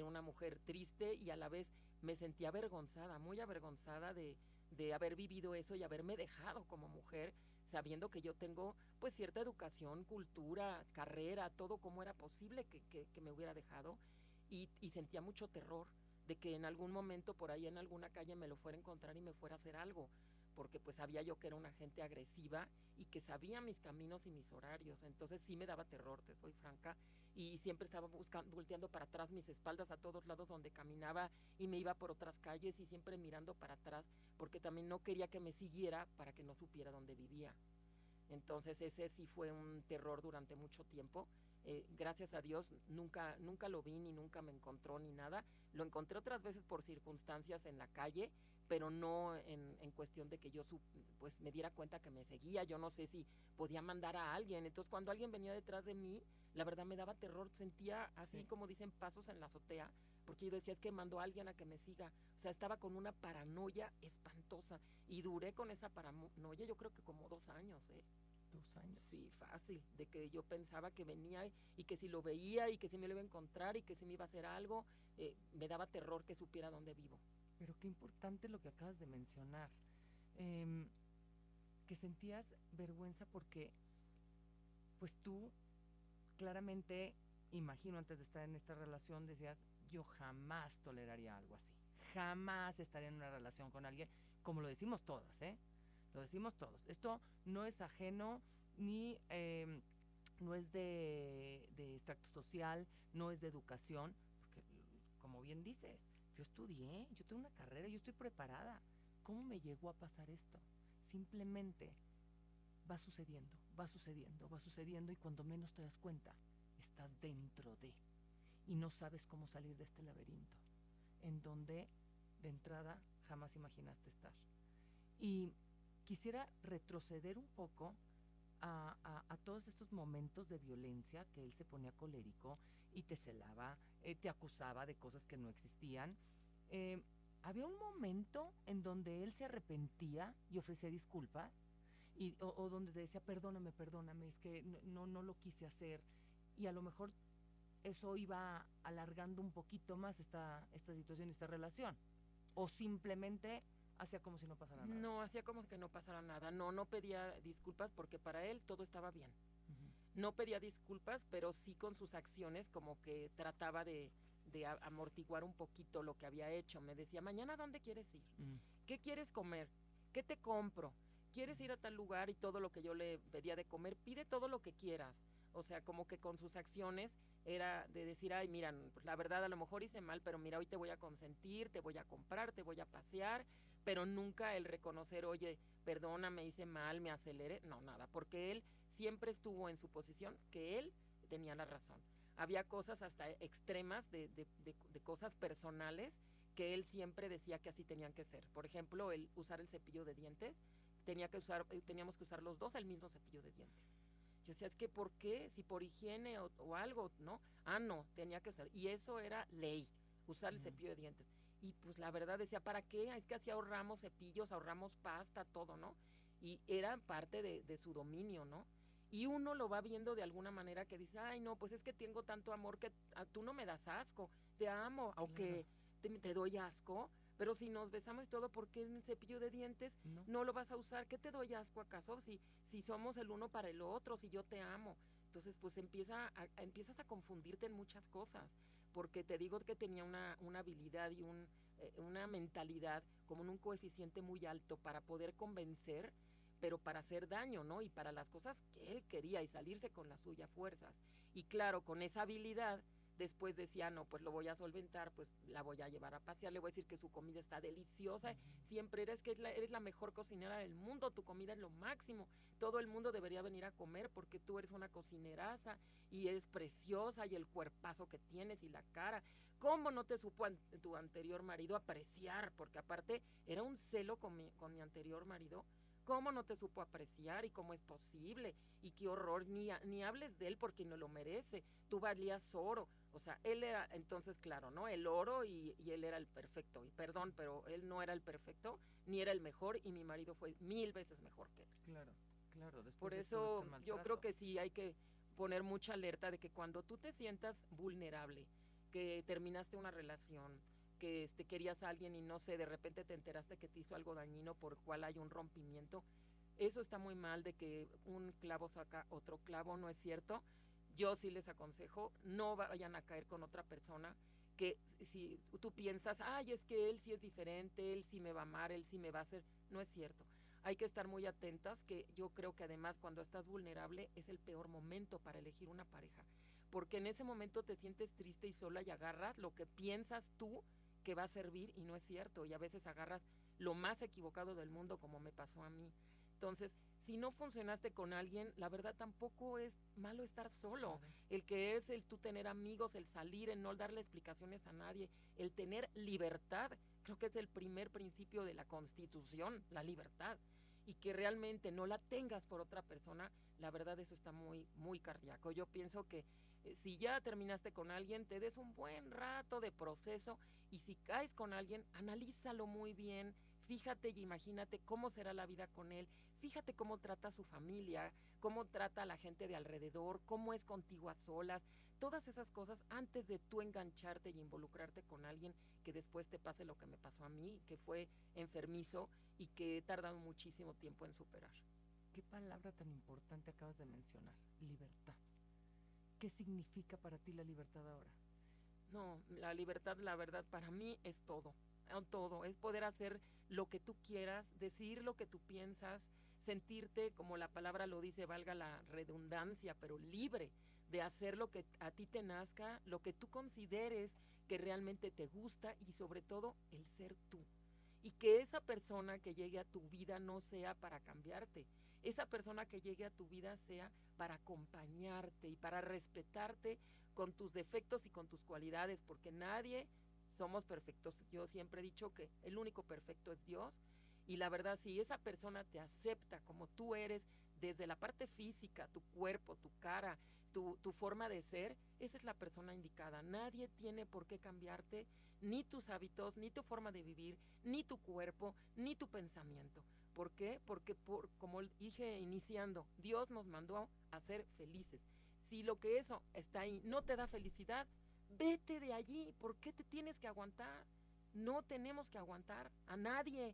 una mujer triste, y a la vez me sentía avergonzada, muy avergonzada de haber vivido eso y haberme dejado como mujer, sabiendo que yo tengo pues cierta educación, cultura, carrera, todo. ¿Cómo era posible que me hubiera dejado? Y sentía mucho terror de que en algún momento por ahí en alguna calle me lo fuera a encontrar y me fuera a hacer algo, porque pues sabía yo que era una gente agresiva y que sabía mis caminos y mis horarios. Entonces sí me daba terror, te soy franca, y siempre estaba volteando para atrás mis espaldas a todos lados donde caminaba, y me iba por otras calles y siempre mirando para atrás, porque también no quería que me siguiera para que no supiera dónde vivía. Entonces ese sí fue un terror durante mucho tiempo. Gracias a Dios nunca lo vi, ni nunca me encontró ni nada. Lo encontré otras veces por circunstancias en la calle, pero no en cuestión de que yo pues me diera cuenta que me seguía. Yo no sé si podía mandar a alguien. Entonces cuando alguien venía detrás de mí, la verdad me daba terror, sentía así, sí, como dicen, pasos en la azotea, porque yo decía, es que mandó a alguien a que me siga. O sea, estaba con una paranoia espantosa, y duré con esa paranoia yo creo que como 2 años. 2 años. Sí, fácil, de que yo pensaba que venía y que si lo veía y que si me lo iba a encontrar y que si me iba a hacer algo, me daba terror que supiera dónde vivo. Pero qué importante lo que acabas de mencionar, eh, que sentías vergüenza porque pues tú claramente, imagino antes de estar en esta relación, decías, yo jamás toleraría algo así, jamás estaría en una relación con alguien, como lo decimos todas, lo decimos todos. Esto no es ajeno ni no es de extracto social, no es de educación, porque como bien dices, yo estudié, yo tengo una carrera, yo estoy preparada. ¿Cómo me llegó a pasar esto? Simplemente va sucediendo, va sucediendo, va sucediendo, y cuando menos te das cuenta, estás dentro de, y no sabes cómo salir de este laberinto, en donde de entrada jamás imaginaste estar. Y quisiera retroceder un poco a todos estos momentos de violencia, que él se ponía colérico y te celaba, te acusaba de cosas que no existían. Eh, Había un momento en donde él se arrepentía y ofrecía disculpas, o donde te decía, perdóname, perdóname, es que no lo quise hacer, y a lo mejor eso iba alargando un poquito más esta situación, esta relación, o simplemente hacía como si no pasara nada. No, hacía como que no pasara nada, no pedía disculpas porque para él todo estaba bien. No pedía disculpas, pero sí con sus acciones como que trataba de amortiguar un poquito lo que había hecho. Me decía, mañana ¿dónde quieres ir? ¿Qué quieres comer? ¿Qué te compro? ¿Quieres ir a tal lugar? Y todo lo que yo le pedía de comer, pide todo lo que quieras. O sea, como que con sus acciones era de decir, ay, mira, pues la verdad a lo mejor hice mal, pero mira, hoy te voy a consentir, te voy a comprar, te voy a pasear, pero nunca el reconocer, oye, perdona, me hice mal, me aceleré, no, nada, porque él siempre estuvo en su posición que él tenía la razón. Había cosas hasta extremas de cosas personales que él siempre decía que así tenían que ser. Por ejemplo, el usar el cepillo de dientes, teníamos que usar los dos el mismo cepillo de dientes. Yo decía, es que ¿por qué? Si por higiene o algo, ¿no? No, tenía que usar. Y eso era ley, usar el cepillo de dientes. Y pues la verdad decía, ¿para qué? Es que así ahorramos cepillos, ahorramos pasta, todo, ¿no? Y era parte de su dominio, ¿no? Y uno lo va viendo de alguna manera que dice, ay, no, pues es que tengo tanto amor que tú no me das asco, te amo, aunque te doy asco, pero si nos besamos y todo, ¿por qué el cepillo de dientes no lo vas a usar? ¿Qué te doy asco acaso? Si somos el uno para el otro, si yo te amo. Entonces, pues empiezas a confundirte en muchas cosas, porque te digo que tenía una habilidad y una mentalidad como en un coeficiente muy alto para poder convencer, pero para hacer daño, ¿no? Y para las cosas que él quería y salirse con la suya fuerzas. Y claro, con esa habilidad Después decía, no, pues lo voy a solventar, pues la voy a llevar a pasear, le voy a decir que su comida está deliciosa, siempre eres la mejor cocinera del mundo, tu comida es lo máximo, todo el mundo debería venir a comer porque tú eres una cocineraza y eres preciosa y el cuerpazo que tienes y la cara. ¿Cómo no te supo tu anterior marido apreciar? Porque aparte era un celo con mi anterior marido. ¿Cómo no te supo apreciar y cómo es posible? Y qué horror, ni hables de él porque no lo merece. Tú valías oro. O sea, él era, entonces, claro, ¿no? El oro y él era el perfecto. Y perdón, pero él no era el perfecto, ni era el mejor, y mi marido fue 1000 veces mejor que él. Claro, claro, después Por de todo este eso yo creo maltrato. que sí hay que poner mucha alerta de que cuando tú te sientas vulnerable, que terminaste una relación, que querías a alguien y no sé, de repente te enteraste que te hizo algo dañino por cual hay un rompimiento, eso está muy mal, de que un clavo saca otro clavo, no es cierto. Yo sí les aconsejo, no vayan a caer con otra persona que si tú piensas, ay, es que él sí es diferente, él sí me va a amar, él sí me va a hacer, no es cierto. Hay que estar muy atentas, que yo creo que además cuando estás vulnerable es el peor momento para elegir una pareja, porque en ese momento te sientes triste y sola y agarras lo que piensas tú que va a servir y no es cierto, y a veces agarras lo más equivocado del mundo, como me pasó a mí. Entonces, si no funcionaste con alguien, la verdad tampoco es malo estar solo. Claro. El que es el tú tener amigos, el salir, el no darle explicaciones a nadie, el tener libertad, creo que es el primer principio de la Constitución, la libertad. Y que realmente no la tengas por otra persona, la verdad eso está muy, muy cardíaco. Yo pienso que si ya terminaste con alguien, te des un buen rato de proceso, y si caes con alguien, analízalo muy bien, fíjate y imagínate cómo será la vida con él, fíjate cómo trata a su familia, cómo trata a la gente de alrededor, cómo es contigo a solas, todas esas cosas antes de tú engancharte y involucrarte con alguien que después te pase lo que me pasó a mí, que fue enfermizo y que he tardado muchísimo tiempo en superar. ¿Qué palabra tan importante acabas de mencionar? Libertad. ¿Qué significa para ti la libertad ahora? No, la libertad, la verdad, para mí es todo. Todo, es poder hacer lo que tú quieras, decir lo que tú piensas, sentirte, como la palabra lo dice, valga la redundancia, pero libre de hacer lo que a ti te nazca, lo que tú consideres que realmente te gusta, y sobre todo el ser tú. Y que esa persona que llegue a tu vida no sea para cambiarte, esa persona que llegue a tu vida sea para acompañarte y para respetarte con tus defectos y con tus cualidades, porque nadie somos perfectos. Yo siempre he dicho que el único perfecto es Dios, y la verdad, si esa persona te acepta como tú eres, desde la parte física, tu cuerpo, tu cara, tu forma de ser, esa es la persona indicada. Nadie tiene por qué cambiarte, ni tus hábitos, ni tu forma de vivir, ni tu cuerpo, ni tu pensamiento. ¿Por qué? Porque, como dije iniciando, Dios nos mandó a ser felices. Si lo que eso está ahí no te da felicidad, vete de allí. ¿Por qué te tienes que aguantar? No tenemos que aguantar a nadie,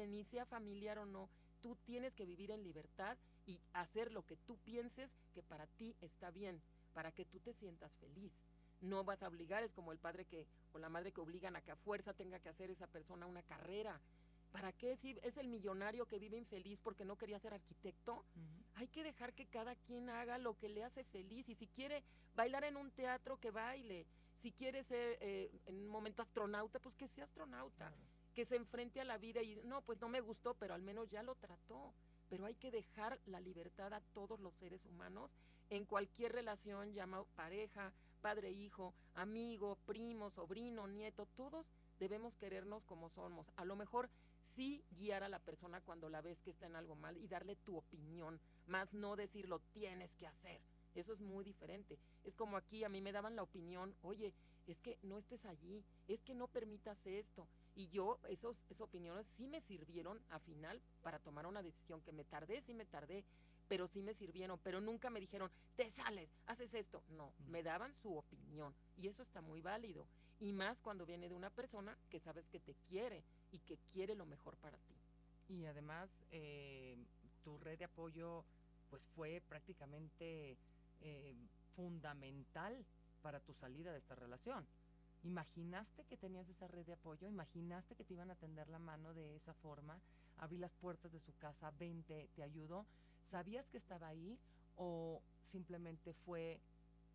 ni sea familiar o no. Tú tienes que vivir en libertad y hacer lo que tú pienses que para ti está bien, para que tú te sientas feliz. No vas a obligar, es como el padre que o la madre que obligan a que a fuerza tenga que hacer esa persona una carrera. ¿Para qué? Si es el millonario que vive infeliz porque no quería ser arquitecto, hay que dejar que cada quien haga lo que le hace feliz. Y si quiere bailar en un teatro, que baile. Si quiere ser en un momento astronauta, pues que sea astronauta. Claro. Que se enfrente a la vida y no, pues no me gustó, pero al menos ya lo trató. Pero hay que dejar la libertad a todos los seres humanos en cualquier relación, llama pareja, padre, hijo, amigo, primo, sobrino, nieto, todos debemos querernos como somos. A lo mejor sí guiar a la persona cuando la ves que está en algo mal y darle tu opinión, más no decir lo tienes que hacer. Eso es muy diferente. Es como aquí a mí me daban la opinión, oye, es que no estés allí, es que no permitas esto. Y yo, esas opiniones sí me sirvieron a final para tomar una decisión, que me tardé, sí me tardé, pero sí me sirvieron, pero nunca me dijeron, te sales, haces esto. No, me daban su opinión y eso está muy válido. Y más cuando viene de una persona que sabes que te quiere y que quiere lo mejor para ti. Y además, tu red de apoyo pues fue prácticamente eh, fundamental para tu salida de esta relación. ¿Imaginaste que tenías esa red de apoyo? ¿Imaginaste que te iban a tender la mano de esa forma? Abrí las puertas de su casa, vente, te ayudo. ¿Sabías que estaba ahí o simplemente fue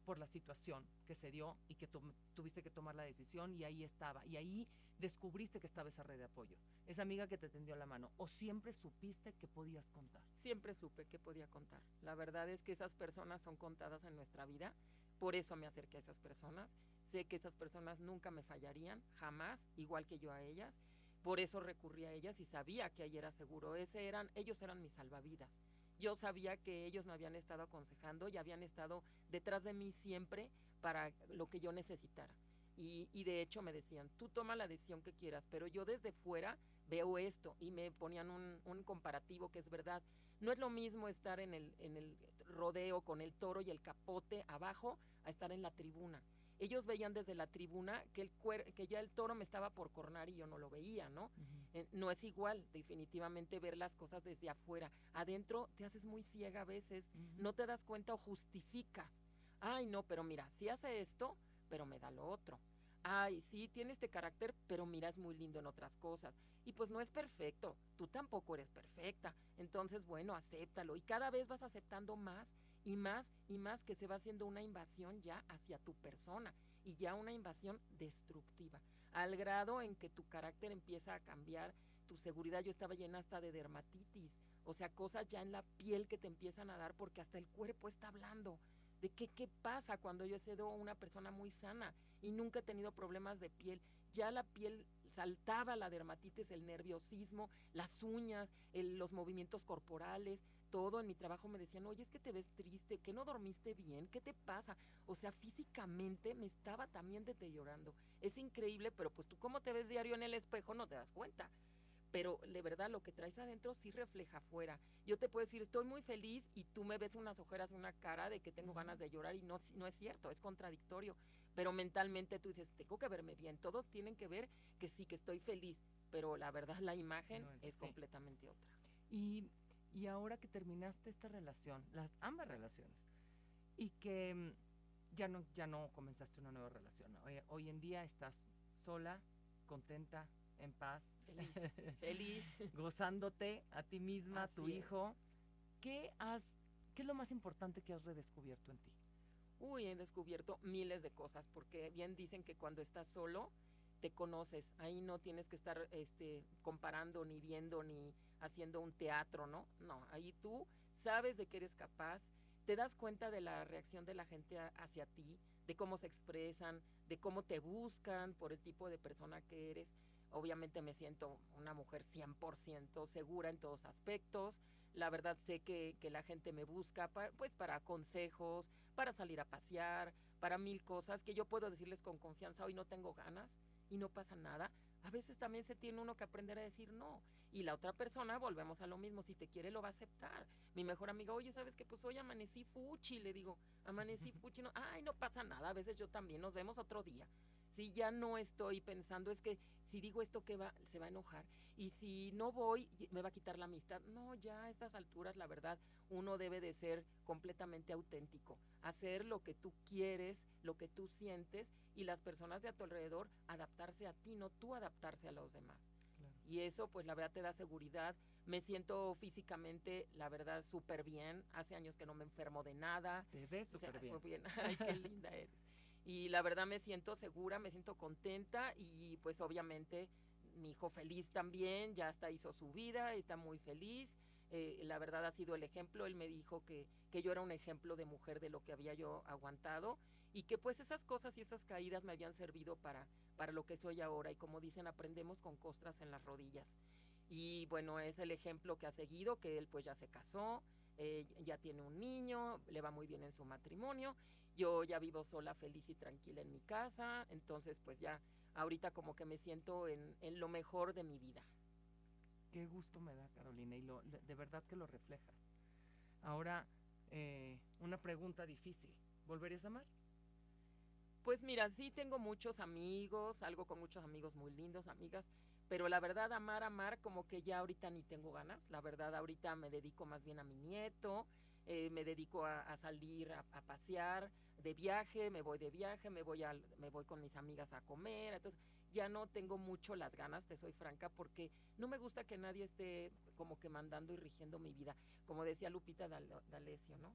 por la situación que se dio y que tuviste que tomar la decisión y ahí estaba. Y ahí descubriste que estaba esa red de apoyo, esa amiga que te tendió la mano. ¿O siempre supiste que podías contar? Siempre supe que podía contar. La verdad es que esas personas son contadas en nuestra vida. Por eso me acerqué a esas personas. Sé que esas personas nunca me fallarían, jamás, igual que yo a ellas. Por eso recurrí a ellas y sabía que ahí era seguro. Ellos eran mis salvavidas. Yo sabía que ellos me habían estado aconsejando y habían estado detrás de mí siempre para lo que yo necesitara. Y de hecho me decían, tú toma la decisión que quieras, pero yo desde fuera veo esto, y me ponían un comparativo que es verdad. No es lo mismo estar en el rodeo con el toro y el capote abajo a estar en la tribuna. Ellos veían desde la tribuna que ya el toro me estaba por cornar y yo no lo veía, ¿no? No es igual, definitivamente, ver las cosas desde afuera. Adentro te haces muy ciega a veces, no te das cuenta o justificas. Ay, no, pero mira, sí hace esto, pero me da lo otro. Ay, sí, tiene este carácter, pero mira, es muy lindo en otras cosas. Y pues no es perfecto, tú tampoco eres perfecta. Entonces, bueno, acéptalo. Y cada vez vas aceptando más y más y más, que se va haciendo una invasión ya hacia tu persona, y ya una invasión destructiva, al grado en que tu carácter empieza a cambiar, tu seguridad. Yo estaba llena hasta de dermatitis, o sea, cosas ya en la piel que te empiezan a dar, porque hasta el cuerpo está hablando de qué pasa cuando yo he sido una persona muy sana y nunca he tenido problemas de piel. Ya la piel saltaba, la dermatitis, el nerviosismo, las uñas, los movimientos corporales, todo. En mi trabajo me decían, oye, es que te ves triste, que no dormiste bien, ¿qué te pasa? O sea, físicamente me estaba también deteriorando. Es increíble, pero pues tú, como te ves diario en el espejo, no te das cuenta. Pero de verdad, lo que traes adentro sí refleja afuera. Yo te puedo decir, estoy muy feliz, y tú me ves unas ojeras, una cara de que tengo ganas de llorar, y no es cierto, es contradictorio. Pero mentalmente tú dices, tengo que verme bien, todos tienen que ver que sí, que estoy feliz, pero la verdad la imagen No es sí. completamente otra. Y ahora que terminaste esta relación, ambas relaciones, y que ya no comenzaste una nueva relación, hoy en día estás sola, contenta, en paz, feliz, gozándote a ti misma, a tu hijo. ¿Qué es lo más importante que has redescubierto en ti? Uy, he descubierto miles de cosas, porque bien dicen que cuando estás solo te conoces. Ahí no tienes que estar comparando, ni viendo, ni haciendo un teatro, ¿no? No, ahí tú sabes de que eres capaz, te das cuenta de la reacción de la gente hacia ti, de cómo se expresan, de cómo te buscan por el tipo de persona que eres. Obviamente me siento una mujer 100% segura en todos aspectos. La verdad, sé que la gente me busca pues para consejos, para salir a pasear, para mil cosas que yo puedo decirles con confianza, hoy no tengo ganas, y no pasa nada. A veces también se tiene uno que aprender a decir no, y la otra persona, volvemos a lo mismo, si te quiere lo va a aceptar. Mi mejor amiga, oye, ¿sabes qué? Pues hoy amanecí fuchi, le digo, amanecí fuchi, no, ay, no pasa nada, a veces yo también, nos vemos otro día. Si ya no estoy pensando, es que si digo esto, se va a enojar, y si no voy, me va a quitar la amistad. No, ya a estas alturas, la verdad, uno debe de ser completamente auténtico, hacer lo que tú quieres, lo que tú sientes, y las personas de a tu alrededor adaptarse a ti, no tú adaptarse a los demás. Claro. Y eso, pues la verdad, te da seguridad. Me siento físicamente, la verdad, súper bien. Hace años que no me enfermo de nada. Te ves súper bien. Ay, qué linda eres. Y la verdad me siento segura, me siento contenta, y pues obviamente mi hijo feliz también, ya hasta hizo su vida, está muy feliz. La verdad ha sido el ejemplo. Él me dijo que yo era un ejemplo de mujer, de lo que había yo aguantado, y que pues esas cosas y esas caídas me habían servido para lo que soy ahora. Y como dicen, aprendemos con costras en las rodillas. Y bueno, es el ejemplo que ha seguido, que él pues ya se casó, ya tiene un niño, le va muy bien en su matrimonio. Yo ya vivo sola, feliz y tranquila en mi casa. Entonces pues ya ahorita como que me siento en lo mejor de mi vida. Qué gusto me da, Carolina, y de verdad que lo reflejas. Ahora, una pregunta difícil. ¿Volverías a amar? Pues mira, sí tengo muchos amigos, salgo con muchos amigos muy lindos, amigas, pero la verdad, amar, como que ya ahorita ni tengo ganas. La verdad, ahorita me dedico más bien a mi nieto, me dedico a salir a pasear, de viaje, me voy de viaje, me voy con mis amigas a comer. Entonces ya no tengo mucho las ganas, te soy franca, porque no me gusta que nadie esté como que mandando y rigiendo mi vida, como decía Lupita D'Alessio, ¿no?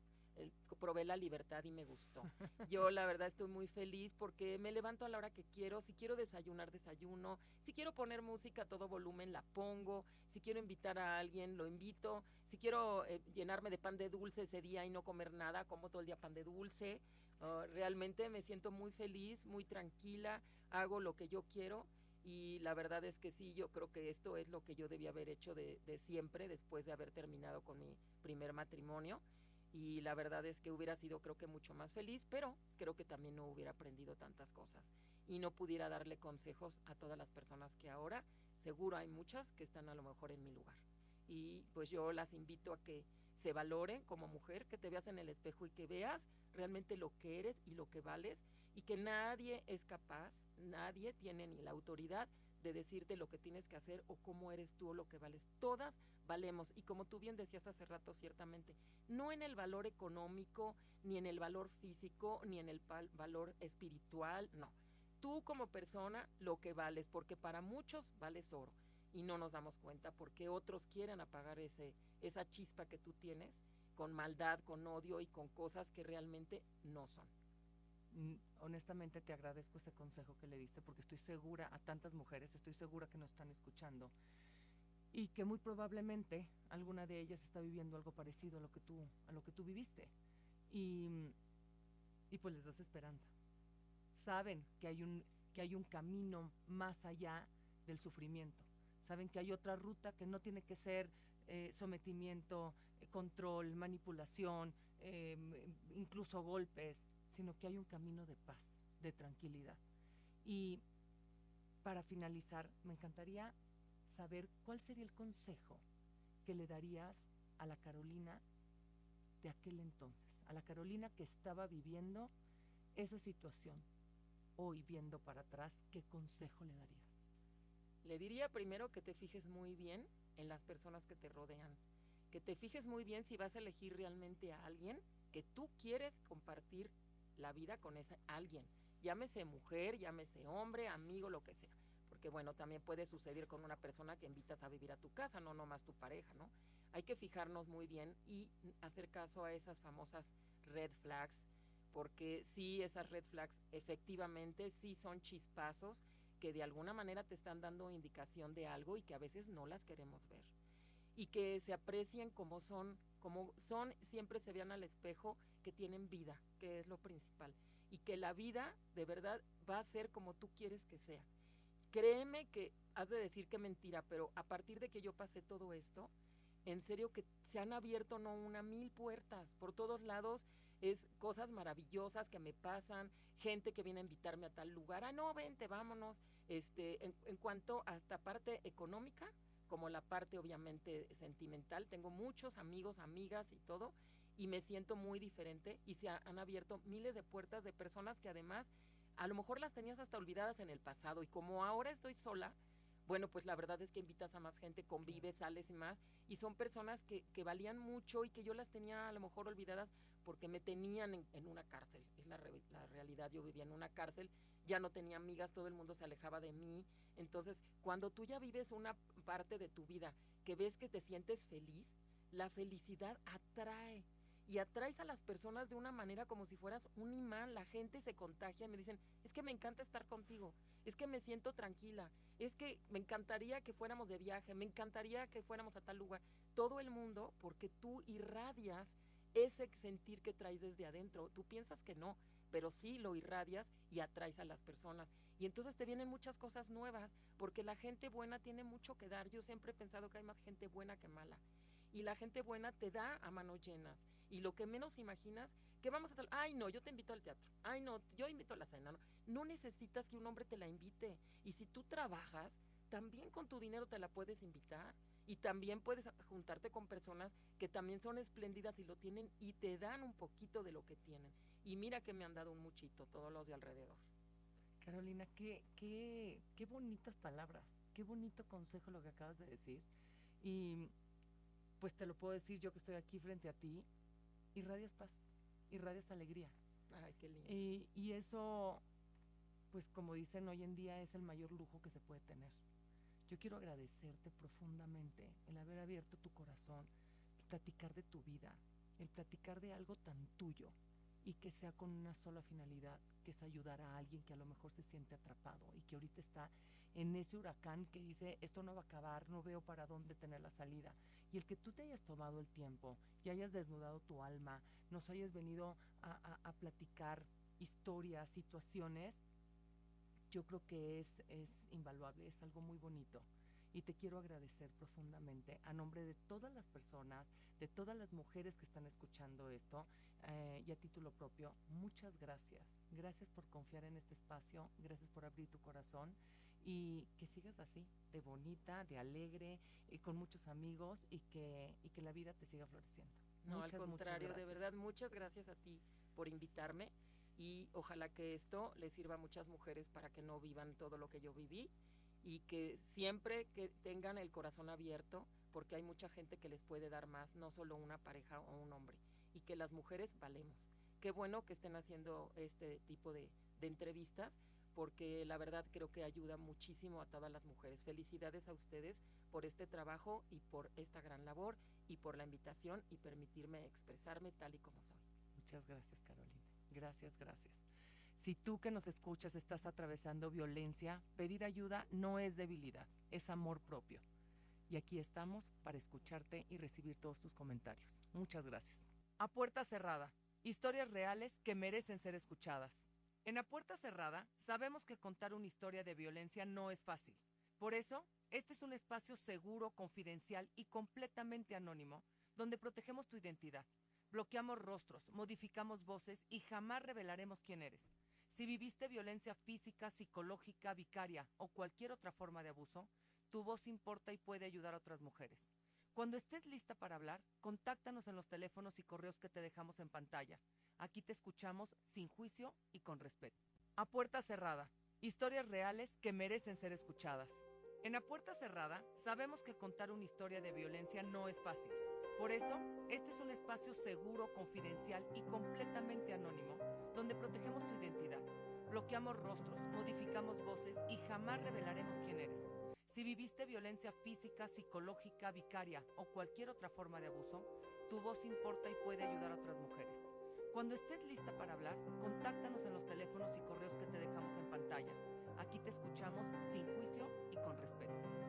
probé la libertad y me gustó. Yo la verdad estoy muy feliz porque me levanto a la hora que quiero, si quiero desayunar, desayuno, si quiero poner música a todo volumen, la pongo, si quiero invitar a alguien, lo invito, si quiero llenarme de pan de dulce ese día y no comer nada, como todo el día pan de dulce. Realmente me siento muy feliz, muy tranquila, hago lo que yo quiero y la verdad es que sí, yo creo que esto es lo que yo debía haber hecho de siempre después de haber terminado con mi primer matrimonio y la verdad es que hubiera sido creo que mucho más feliz, pero creo que también no hubiera aprendido tantas cosas y no pudiera darle consejos a todas las personas que ahora, seguro hay muchas que están a lo mejor en mi lugar. Y pues yo las invito a que se valoren como mujer, que te veas en el espejo y que veas realmente lo que eres y lo que vales y que nadie es capaz, nadie tiene ni la autoridad de decirte lo que tienes que hacer o cómo eres tú o lo que vales. Todas valemos y como tú bien decías hace rato ciertamente, no en el valor económico, ni en el valor físico, ni en el valor espiritual, no. Tú como persona lo que vales, porque para muchos vales oro y no nos damos cuenta porque otros quieren apagar esa chispa que tú tienes con maldad, con odio y con cosas que realmente no son. Honestamente te agradezco ese consejo que le diste porque estoy segura, a tantas mujeres, estoy segura que nos están escuchando y que muy probablemente alguna de ellas está viviendo algo parecido a lo que tú viviste y, y pues les das esperanza. Saben que hay un camino más allá del sufrimiento. Saben que hay otra ruta que no tiene que ser sometimiento, control, manipulación, incluso golpes, sino que hay un camino de paz, de tranquilidad. Y para finalizar, me encantaría saber cuál sería el consejo que le darías a la Carolina de aquel entonces, a la Carolina que estaba viviendo esa situación. Hoy viendo para atrás, ¿qué consejo le darías? Le diría primero que te fijes muy bien en las personas que te rodean, que te fijes muy bien si vas a elegir realmente a alguien que tú quieres compartir la vida con ese alguien, llámese mujer, llámese hombre, amigo, lo que sea, porque bueno, también puede suceder con una persona que invitas a vivir a tu casa, no nomás tu pareja, ¿no? Hay que fijarnos muy bien y hacer caso a esas famosas red flags, porque sí, esas red flags efectivamente sí son chispazos que de alguna manera te están dando indicación de algo y que a veces no las queremos ver. Y que se aprecien como son, siempre se vean al espejo, que tienen vida, que es lo principal. Y que la vida de verdad va a ser como tú quieres que sea. Créeme que has de decir que mentira, pero a partir de que yo pasé todo esto, en serio que se han abierto no una, 1000 puertas por todos lados, es cosas maravillosas que me pasan, gente que viene a invitarme a tal lugar, no, vente, vámonos, en cuanto hasta parte económica, como la parte obviamente sentimental, tengo muchos amigos, amigas y todo, y me siento muy diferente y se han abierto miles de puertas de personas que además a lo mejor las tenías hasta olvidadas en el pasado y como ahora estoy sola, bueno, pues la verdad es que invitas a más gente, convives, sales y más, y son personas que valían mucho y que yo las tenía a lo mejor olvidadas porque me tenían en una cárcel, es la realidad, yo vivía en una cárcel, ya no tenía amigas, todo el mundo se alejaba de mí, entonces cuando tú ya vives una parte de tu vida que ves que te sientes feliz, la felicidad atrae, y atraes a las personas de una manera como si fueras un imán, la gente se contagia y me dicen, es que me encanta estar contigo, es que me siento tranquila, es que me encantaría que fuéramos de viaje, me encantaría que fuéramos a tal lugar, todo el mundo, porque tú irradias ese sentir que traes desde adentro, tú piensas que no, pero sí lo irradias y atraes a las personas, y entonces te vienen muchas cosas nuevas, porque la gente buena tiene mucho que dar, yo siempre he pensado que hay más gente buena que mala, y la gente buena te da a manos llenas, y lo que menos imaginas, que vamos a tal, ay no, yo te invito al teatro, ay no, yo invito a la cena, no, no necesitas que un hombre te la invite, y si tú trabajas, también con tu dinero te la puedes invitar, y también puedes juntarte con personas que también son espléndidas y lo tienen, y te dan un poquito de lo que tienen, y mira que me han dado un muchito, todos los de alrededor. Carolina, qué bonitas palabras, qué bonito consejo lo que acabas de decir. Y pues te lo puedo decir yo que estoy aquí frente a ti, irradias paz, irradias alegría. Ay, qué lindo. Y eso, pues como dicen hoy en día, es el mayor lujo que se puede tener. Yo quiero agradecerte profundamente el haber abierto tu corazón, platicar de tu vida, el platicar de algo tan tuyo y que sea con una sola finalidad, que es ayudar a alguien que a lo mejor se siente atrapado y que ahorita está en ese huracán que dice, esto no va a acabar, no veo para dónde tener la salida. Y el que tú te hayas tomado el tiempo y hayas desnudado tu alma, nos hayas venido a platicar historias, situaciones, yo creo que es invaluable, es algo muy bonito. Y te quiero agradecer profundamente a nombre de todas las personas, de todas las mujeres que están escuchando esto, y a título propio, muchas gracias. Gracias por confiar en este espacio, gracias por abrir tu corazón y que sigas así, de bonita, de alegre, y con muchos amigos y que la vida te siga floreciendo. No, al contrario, de verdad, muchas gracias a ti por invitarme y ojalá que esto les sirva a muchas mujeres para que no vivan todo lo que yo viví y que siempre que tengan el corazón abierto, porque hay mucha gente que les puede dar más, no solo una pareja o un hombre, y que las mujeres valemos. Qué bueno que estén haciendo este tipo de entrevistas, porque la verdad creo que ayuda muchísimo a todas las mujeres. Felicidades a ustedes por este trabajo y por esta gran labor y por la invitación y permitirme expresarme tal y como soy. Muchas gracias, Carolina. Gracias, gracias. Si tú que nos escuchas estás atravesando violencia, pedir ayuda no es debilidad, es amor propio. Y aquí estamos para escucharte y recibir todos tus comentarios. Muchas gracias. A puerta cerrada, historias reales que merecen ser escuchadas. En A Puerta Cerrada sabemos que contar una historia de violencia no es fácil. Por eso, este es un espacio seguro, confidencial y completamente anónimo, donde protegemos tu identidad. Bloqueamos rostros, modificamos voces y jamás revelaremos quién eres. Si viviste violencia física, psicológica, vicaria o cualquier otra forma de abuso, tu voz importa y puede ayudar a otras mujeres. Cuando estés lista para hablar, contáctanos en los teléfonos y correos que te dejamos en pantalla. Aquí te escuchamos sin juicio y con respeto. A Puerta Cerrada, historias reales que merecen ser escuchadas. En A Puerta Cerrada sabemos que contar una historia de violencia no es fácil. Por eso, este es un espacio seguro, confidencial y completamente anónimo, donde protegemos tu identidad. Bloqueamos rostros, modificamos voces y jamás revelaremos quién eres. Si viviste violencia física, psicológica, vicaria o cualquier otra forma de abuso, tu voz importa y puede ayudar a otras mujeres. Cuando estés lista para hablar, contáctanos en los teléfonos y correos que te dejamos en pantalla. Aquí te escuchamos sin juicio y con respeto.